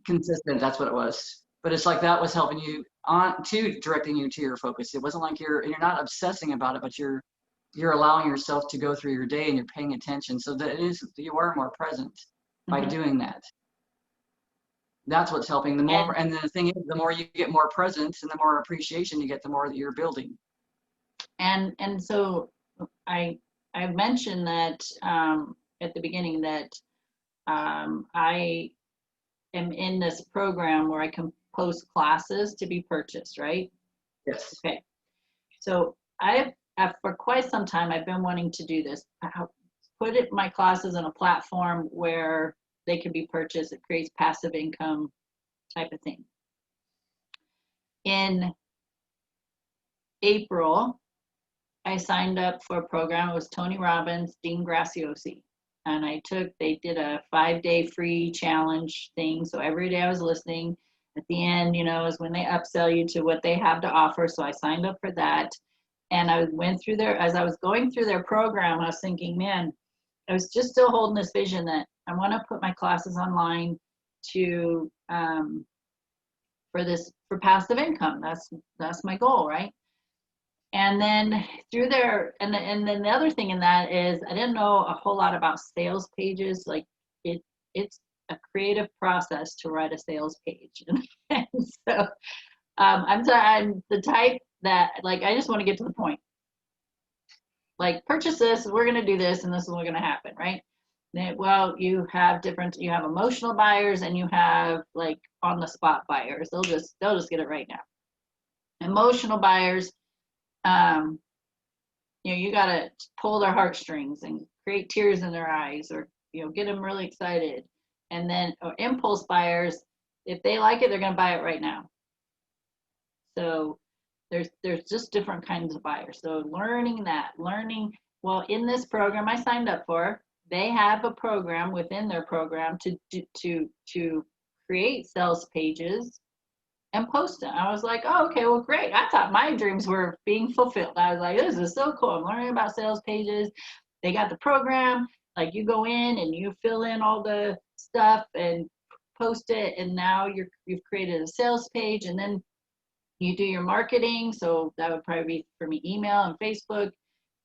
Speaker 2: consistent. That's what it was. But it's like that was helping you directing you to your focus. It wasn't like you're not obsessing about it, but you're allowing yourself to go through your day and you're paying attention. So that you are more present by
Speaker 1: Mhm.
Speaker 2: doing that. That's what's helping. The more,
Speaker 1: And
Speaker 2: and the thing is, the more you get more presence and the more appreciation you get, the more that you're building.
Speaker 1: and so I I mentioned that at the beginning that I am in this program where I can post classes to be purchased, right?
Speaker 2: Yes.
Speaker 1: Okay. So for quite some time, I've been wanting to do this. My classes in a platform where they can be purchased. It creates passive income type of thing. In April, I signed up for a program. It was Tony Robbins, Dean Graziosi. And they did a 5-day free challenge thing. So every day I was listening. At the end, is when they upsell you to what they have to offer. So I signed up for that. And as I was going through their program, I was thinking, man, I was just still holding this vision that I want to put my classes online to, for passive income. That's my goal, right? And then and then the other thing in that is I didn't know a whole lot about sales pages. Like it's a creative process to write a sales page. And so I'm the type that, like, I just want to get to the point. Like, purchase this, we're going to do this, and this is what's going to happen, right? Well, you have emotional buyers and you have like on the spot buyers. They'll just get it right now. Emotional buyers, um, you got to pull their heartstrings and create tears in their eyes, or get them really excited. And then impulse buyers, if they like it, they're going to buy it right now. So there's just different kinds of buyers. So well, in this program I signed up for, they have a program within their program to create sales pages and post them. I was like, oh, okay, well, great. I thought my dreams were being fulfilled. I was like, this is so cool. I'm learning about sales pages. They got the program. Like, you go in and you fill in all the stuff and post it, and now you've created a sales page, and then you do your marketing. So that would probably be for me, email and Facebook,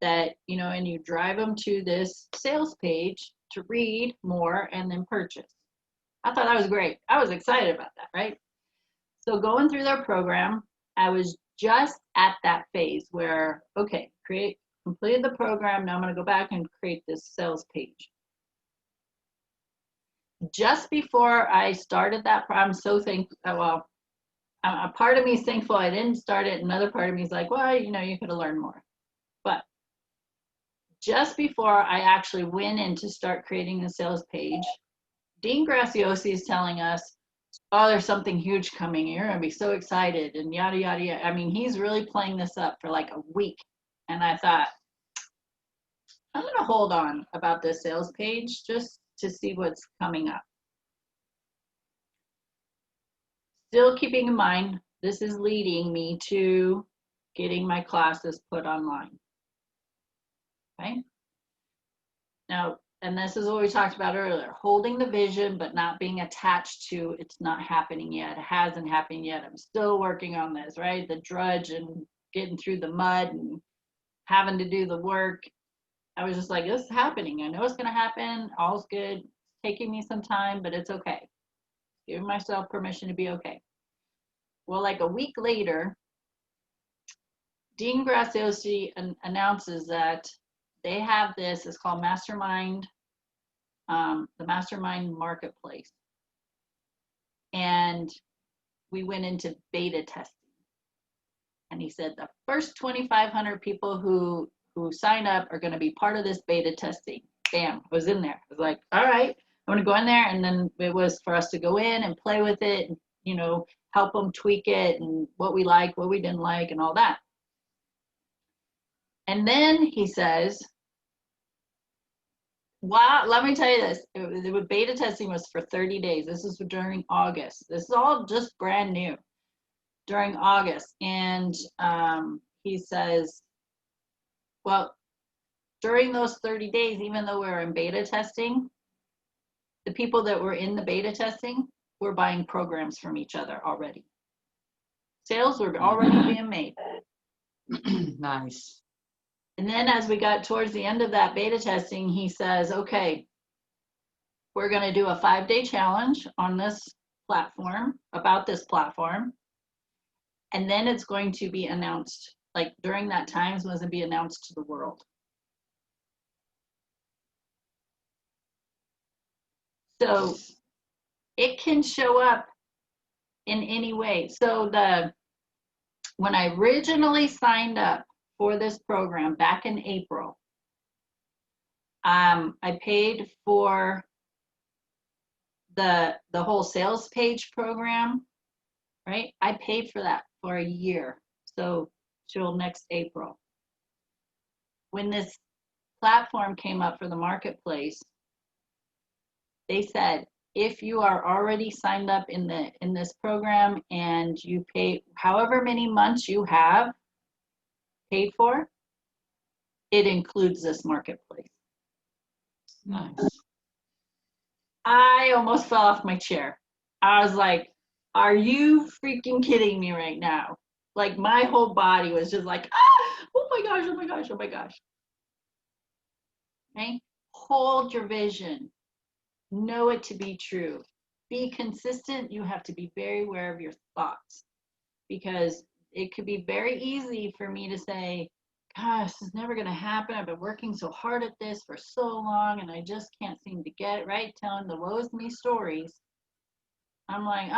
Speaker 1: and you drive them to this sales page to read more and then purchase. I thought that was great. I was excited about that, right? So going through their program, I was just at that phase where, okay, completed the program. Now I'm going to go back and create this sales page. Just before I started that, I'm so thankful. Well, a part of me is thankful I didn't start it. Another part of me is like, well, you could have learned more. But just before I actually went in to start creating the sales page, Dean Graziosi is telling us, oh, there's something huge coming. You're going to be so excited and yada, yada, yada. I mean, he's really playing this up for like a week. And I thought, I'm going to hold on about this sales page just to see what's coming up. Still keeping in mind, this is leading me to getting my classes put online. Okay. Now, and this is what we talked about earlier, holding the vision, but not being attached to it's not happening yet. It hasn't happened yet. I'm still working on this, right? The drudge and getting through the mud and having to do the work. I was just like, this is happening. I know it's going to happen. All's good. It's taking me some time, but it's okay. Giving myself permission to be okay. Well, like a week later, Dean Graziosi announces that they have this, it's called Mastermind, the Mastermind Marketplace. And we went into beta testing. And he said the first 2,500 people who sign up are going to be part of this beta testing. Bam, I was in there. I was like, all right, I'm going to go in there. And then it was for us to go in and play with it and, you know, help them tweak it and what we like, what we didn't like, and all that. And then he says, wow, let me tell you this. Beta testing was for 30 days. This is during August. This is all just brand new during August. And he says, well, during those 30 days, even though we were in beta testing, the people that were in the beta testing were buying programs from each other already. Sales were already being made.
Speaker 2: Nice.
Speaker 1: And then as we got towards the end of that beta testing, he says, okay, we're going to do a 5-day challenge on this platform, about this platform. And then it's going to be announced, like during that time, it's going to be announced to the world. So it can show up in any way. So when I originally signed up for this program back in April, I paid for the whole sales page program, right? I paid for that for a year, so till next April. When this platform came up for the marketplace, they said, if you are already signed up in this program and you pay however many months you have paid for, it includes this marketplace.
Speaker 2: Nice.
Speaker 1: I almost fell off my chair. I was like, are you freaking kidding me right now? Like my whole body was just like, ah, oh my gosh, oh my gosh, oh my gosh. Okay? Hold your vision. Know it to be true. Be consistent. You have to be very aware of your thoughts, because it could be very easy for me to say, gosh, this is never going to happen. I've been working so hard at this for so long and I just can't seem to get it right, telling the woes me stories. I'm like,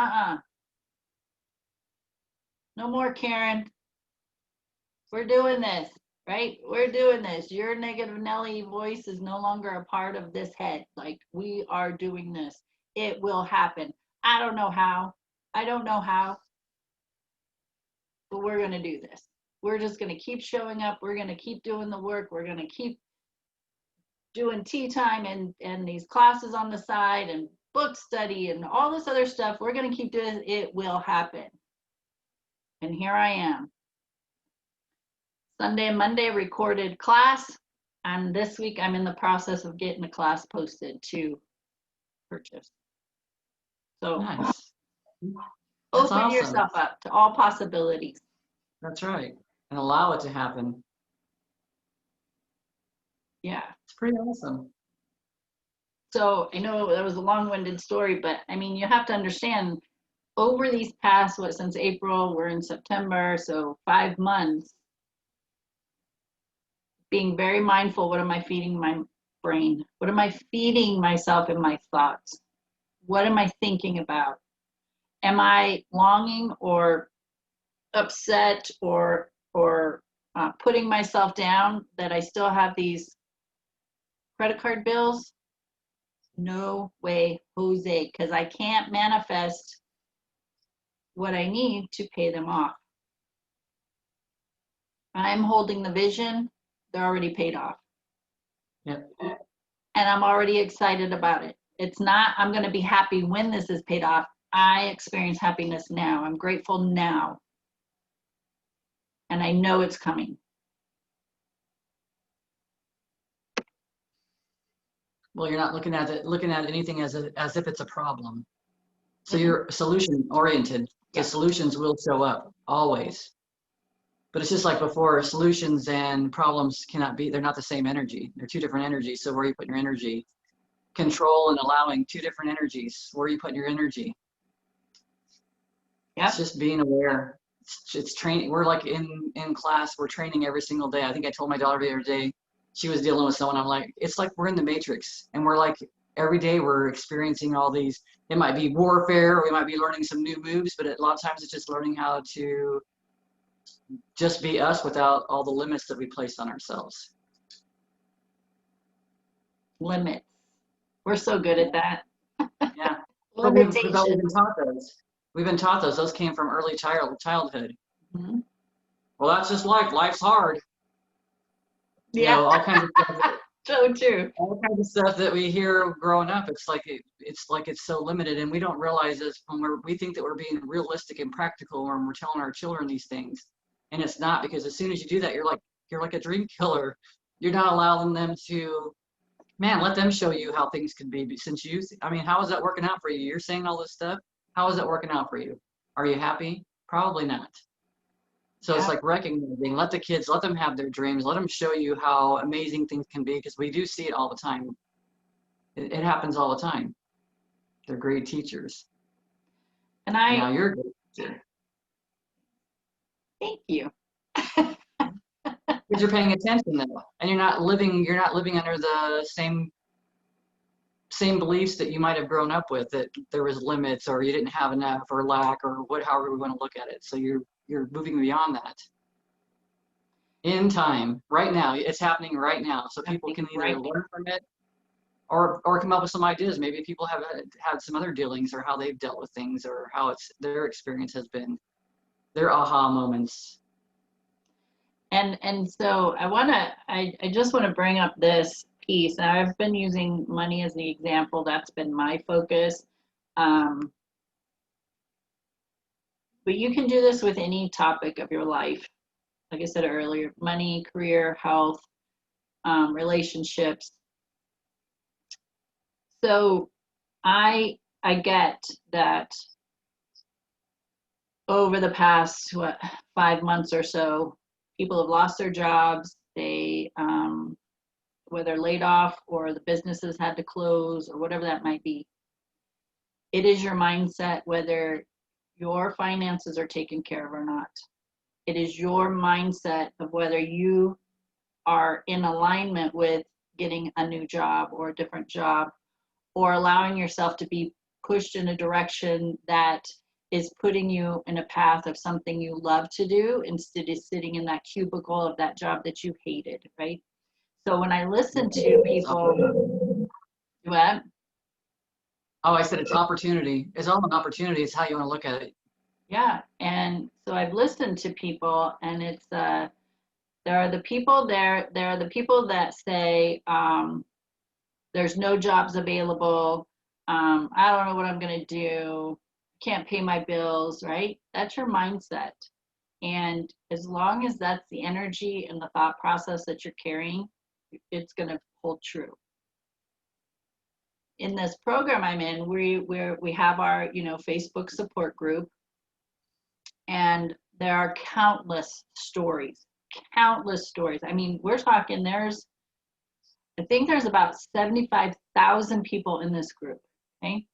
Speaker 1: no more, Karen. We're doing this, right? We're doing this. Your negative Nelly voice is no longer a part of this head. Like, we are doing this. It will happen. I don't know how. I don't know how. But we're going to do this. We're just going to keep showing up. We're going to keep doing the work. We're going to keep doing tea time and these classes on the side and book study and all this other stuff. We're going to keep doing it. It will happen. And here I am. Sunday and Monday recorded class. And this week I'm in the process of getting the class posted to purchase. So
Speaker 2: Nice.
Speaker 1: open
Speaker 2: awesome.
Speaker 1: yourself up to all possibilities.
Speaker 2: That's right. And allow it to happen.
Speaker 1: Yeah.
Speaker 2: It's pretty awesome.
Speaker 1: So I know that was a long-winded story, but I mean, you have to understand, over these past, since April, we're in September, so 5 months, being very mindful, what am I feeding my brain? What am I feeding myself in my thoughts? What am I thinking about? Am I longing or upset or putting myself down that I still have these credit card bills? No way, Jose, because I can't manifest what I need to pay them off. I'm holding the vision. They're already paid off.
Speaker 2: Yep.
Speaker 1: And I'm already excited about it. It's not, I'm going to be happy when this is paid off. I experience happiness now. I'm grateful now. And I know it's coming.
Speaker 2: Well, you're not looking at anything as if it's a problem. So you're solution oriented. The solutions will show up always. But it's just like before, solutions and problems they're not the same energy. They're two different energies. So where are you putting your energy? Control and allowing, two different energies. Where are you putting your energy?
Speaker 1: Yep.
Speaker 2: It's just being aware. It's training. We're like in class, we're training every single day. I think I told my daughter the other day, she was dealing with someone. I'm like, it's like we're in the Matrix, and we're like every day we're experiencing all these. It might be warfare, or we might be learning some new moves, but a lot of times it's just learning how to just be us without all the limits that we place on ourselves.
Speaker 1: Limits. We're so good at that.
Speaker 2: Yeah. But we've been
Speaker 1: Limitations.
Speaker 2: taught those. We've been taught those. Those came from early childhood.
Speaker 1: Mhm.
Speaker 2: Well, that's just life. Life's hard. You
Speaker 1: Yeah,
Speaker 2: know, all kinds of stuff.
Speaker 1: so true.
Speaker 2: All kinds of stuff that we hear growing up. It's like it's so limited, and we don't realize this when we think that we're being realistic and practical when we're telling our children these things, and it's not, because as soon as you do that, you're like a dream killer. You're not allowing them to. Man, let them show you how things can be. Since I mean, how is that working out for you? You're saying all this stuff. How is that working out for you? Are you happy? Probably not. So it's
Speaker 1: Yeah.
Speaker 2: like recognizing, let the kids, let them have their dreams, let them show you how amazing things can be, because we do see it all the time. It happens all the time. They're great teachers.
Speaker 1: And
Speaker 2: Now
Speaker 1: I
Speaker 2: you're a great teacher
Speaker 1: thank you.
Speaker 2: because you're paying attention though, and you're not living under the same beliefs that you might have grown up with, that there was limits or you didn't have enough or lack or however we want to look at it. So you're moving beyond that in time right now. It's happening right now, so people can either
Speaker 1: Right.
Speaker 2: learn from it or come up with some ideas. Maybe people have had some other dealings, or how they've dealt with things, or how their experience has been, their aha moments.
Speaker 1: And so I just want to bring up this piece. And I've been using money as the example. That's been my focus. Um, but you can do this with any topic of your life. Like I said earlier, money, career, health, relationships. So I get that over the past 5 months or so, people have lost their jobs. They whether laid off or the businesses had to close or whatever that might be. It is your mindset whether your finances are taken care of or not. It is your mindset of whether you are in alignment with getting a new job or a different job, or allowing yourself to be pushed in a direction that is putting you in a path of something you love to do instead of sitting in that cubicle of that job that you hated, right? So when I listen to people, what?
Speaker 2: Oh, I said it's opportunity. It's all an opportunity. It's how you want to look at it.
Speaker 1: Yeah, and so I've listened to people, and it's there are the people there are the people that say there's no jobs available. I don't know what I'm going to do. Can't pay my bills, right? That's your mindset. And as long as that's the energy and the thought process that you're carrying, it's going to hold true. In this program I'm in, we have our Facebook support group, and there are countless stories, countless stories. I mean, we're talking I think there's about 75,000 people in this group, okay?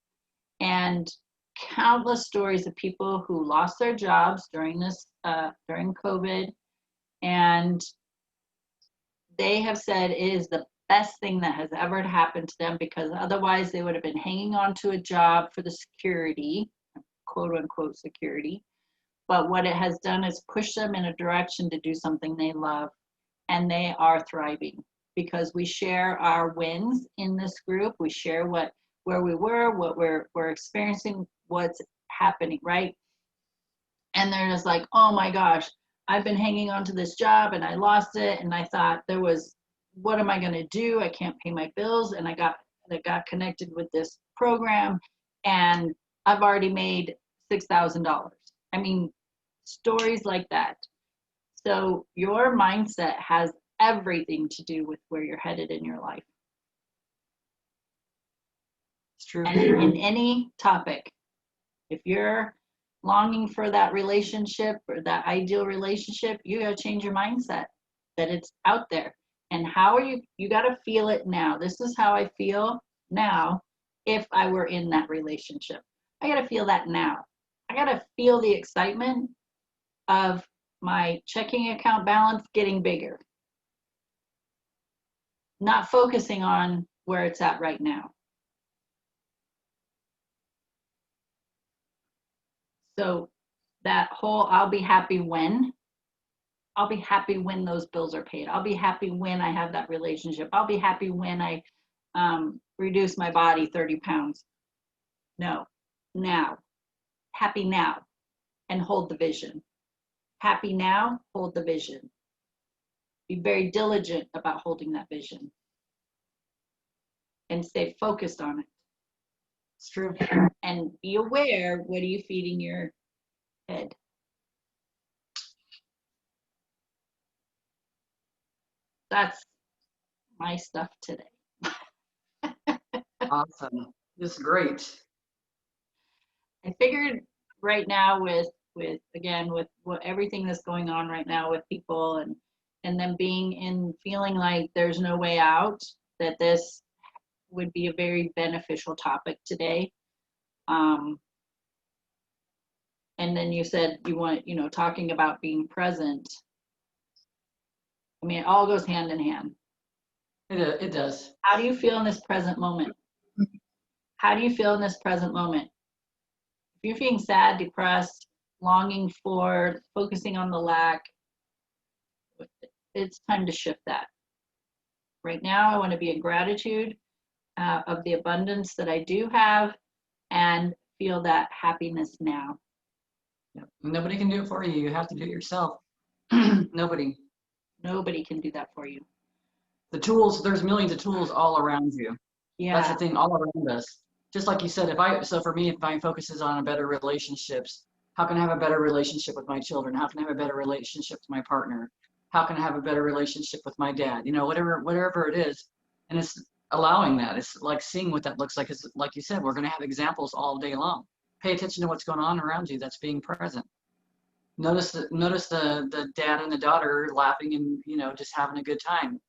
Speaker 1: And countless stories of people who lost their jobs during during COVID, and they have said it is the best thing that has ever happened to them, because otherwise they would have been hanging on to a job for the security, quote unquote security. But what it has done is push them in a direction to do something they love, and they are thriving because we share our wins in this group. We share where we were, what we're experiencing, what's happening, right? And they're just like, oh my gosh, I've been hanging on to this job and I lost it, and I thought what am I going to do? I can't pay my bills, and I got connected with this program, and I've already made $6,000. I mean, stories like that. So your mindset has everything to do with where you're headed in your life.
Speaker 2: It's true.
Speaker 1: And in any topic, if you're longing for that relationship or that ideal relationship, you got to change your mindset that it's out there. And how are you got to feel it now. This is how I feel now if I were in that relationship. I got to feel that now. I got to feel the excitement of my checking account balance getting bigger. not focusing on where it's at right now. So that whole I'll be happy when those bills are paid. I'll be happy when I have that relationship. I'll be happy when I reduce my body 30 pounds. No, now, happy now, and hold the vision. Happy now, hold the vision. Be very diligent about holding that vision and stay focused on it.
Speaker 2: It's true.
Speaker 1: And be aware, what are you feeding your head? That's my stuff today.
Speaker 2: Awesome. It's great.
Speaker 1: I figured right now with again with what everything that's going on right now with people and them being in feeling like there's no way out, that this would be a very beneficial topic today. And then you said you want, talking about being present. I mean, it all goes hand in hand.
Speaker 2: It does.
Speaker 1: How do you feel in this present moment? How do you feel in this present moment? If you're feeling sad, depressed, longing for, focusing on the lack, it's time to shift that. Right now, I want to be in gratitude of the abundance that I do have and feel that happiness now.
Speaker 2: Yep. Nobody can do it for you. You have to do it yourself. Nobody.
Speaker 1: Nobody can do that for you.
Speaker 2: The tools, there's millions of tools all around you.
Speaker 1: Yeah.
Speaker 2: That's the thing, all around us. Just like you said, so for me, if my focus is on better relationships, how can I have a better relationship with my children? How can I have a better relationship with my partner? How can I have a better relationship with my dad? Whatever it is. And it's allowing that. It's like seeing what that looks like. It's like you said, we're going to have examples all day long. Pay attention to what's going on around you. That's being present. Notice the dad and the daughter laughing and, just having a good time,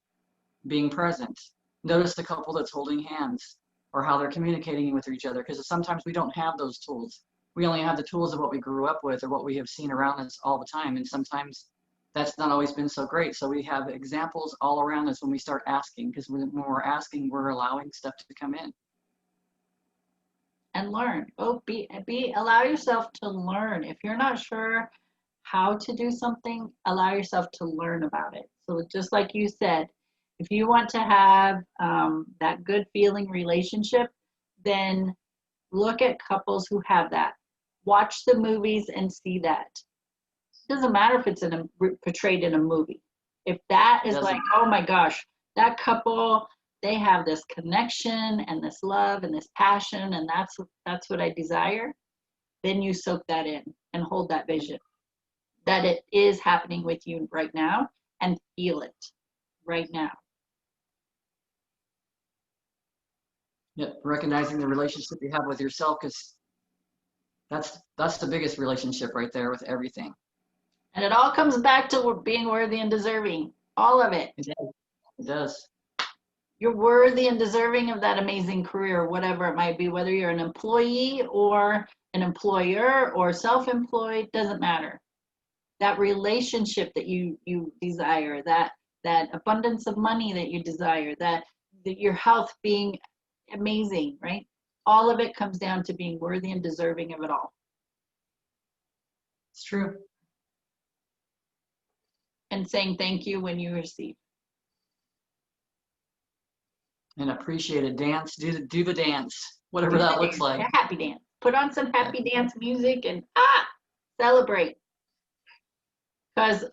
Speaker 2: being present. Notice the couple that's holding hands or how they're communicating with each other, because sometimes we don't have those tools. We only have the tools of what we grew up with or what we have seen around us all the time. And sometimes that's not always been so great. So we have examples all around us when we start asking, because when we're asking, we're allowing stuff to come in.
Speaker 1: And learn. Allow yourself to learn. If you're not sure how to do something, allow yourself to learn about it. So just like you said, if you want to have that good feeling relationship, then look at couples who have that. Watch the movies and see that. It doesn't matter if it's portrayed in a movie. If that is like, oh my gosh, that couple, they have this connection and this love and this passion, and that's what I desire, then you soak that in and hold that vision that it is happening with you right now, and feel it right now.
Speaker 2: Yeah, recognizing the relationship you have with yourself, because that's the biggest relationship right there with everything.
Speaker 1: And it all comes back to being worthy and deserving. All of it.
Speaker 2: It does. It does.
Speaker 1: You're worthy and deserving of that amazing career, whatever it might be, whether you're an employee or an employer or self-employed, doesn't matter. That relationship that you desire, that abundance of money that you desire, that your health being amazing, right? All of it comes down to being worthy and deserving of it all.
Speaker 2: It's true.
Speaker 1: And saying thank you when you receive.
Speaker 2: And appreciate a dance. Do the dance, whatever that looks like.
Speaker 1: A happy dance. Put on some happy dance music and celebrate. Because,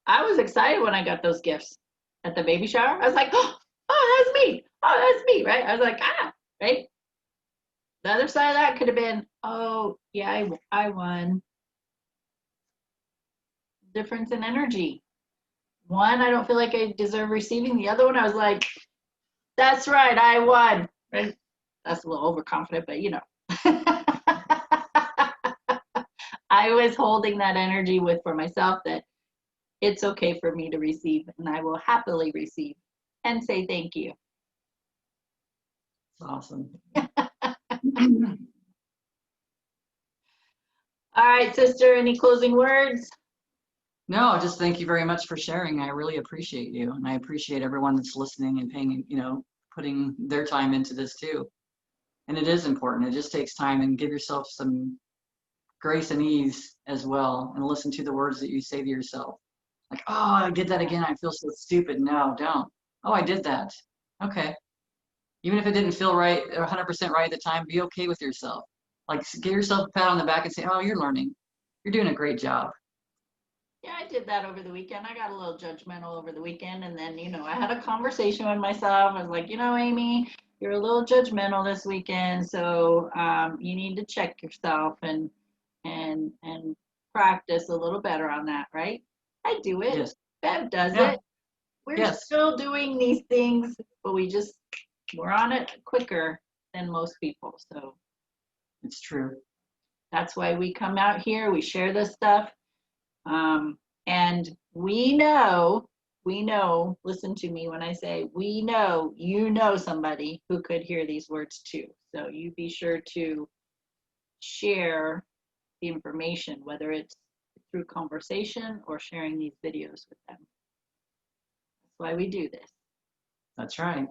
Speaker 1: I was excited when I got those gifts at the baby shower. I was like, oh, that's me. Oh, that's me, right? I was like, right? The other side of that could have been, oh, yeah, I won. Difference in energy. One, I don't feel like I deserve receiving. The other one, I was like, that's right, I won. Right? That's a little overconfident, but I was holding that energy for myself that it's okay for me to receive, and I will happily receive and say thank you.
Speaker 2: It's awesome.
Speaker 1: All right, sister, any closing words?
Speaker 2: No, just thank you very much for sharing. I really appreciate you. And I appreciate everyone that's listening and paying, putting their time into this too. And it is important. It just takes time, and give yourself some grace and ease as well, and listen to the words that you say to yourself. Like, oh, I did that again. I feel so stupid. No, don't. Oh, I did that. Okay. Even if it didn't feel right, 100% right at the time, be okay with yourself. Like, give yourself a pat on the back and say, oh, you're learning. You're doing a great job.
Speaker 1: Yeah, I did that over the weekend. I got a little judgmental over the weekend, and then, I had a conversation with myself. I was like, Amie, you're a little judgmental this weekend, so you need to check yourself and practice a little better on that, right? I do it.
Speaker 2: Yes.
Speaker 1: Bev does
Speaker 2: Yeah.
Speaker 1: it. We're
Speaker 2: Yes.
Speaker 1: still doing these things, but we're on it quicker than most people. So
Speaker 2: It's true.
Speaker 1: that's why we come out here, we share this stuff. And we know, listen to me when I say we know, somebody who could hear these words too. So you be sure to share the information, whether it's through conversation or sharing these videos with them. That's why we do this.
Speaker 2: That's right.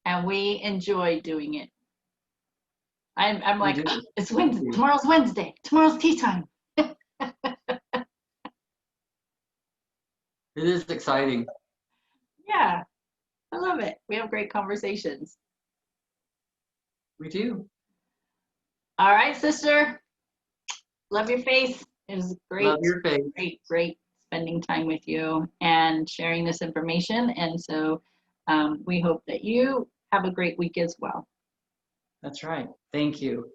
Speaker 1: And we enjoy doing it. I'm
Speaker 2: We
Speaker 1: like,
Speaker 2: do.
Speaker 1: oh, it's Wednesday. Tomorrow's Wednesday. Tomorrow's tea time.
Speaker 2: It is exciting.
Speaker 1: Yeah, I love it. We have great conversations.
Speaker 2: We do.
Speaker 1: All right, sister. Love your face. It was
Speaker 2: Love your face.
Speaker 1: great spending time with you and sharing this information. And so we hope that you have a great week as well.
Speaker 2: That's right. Thank you.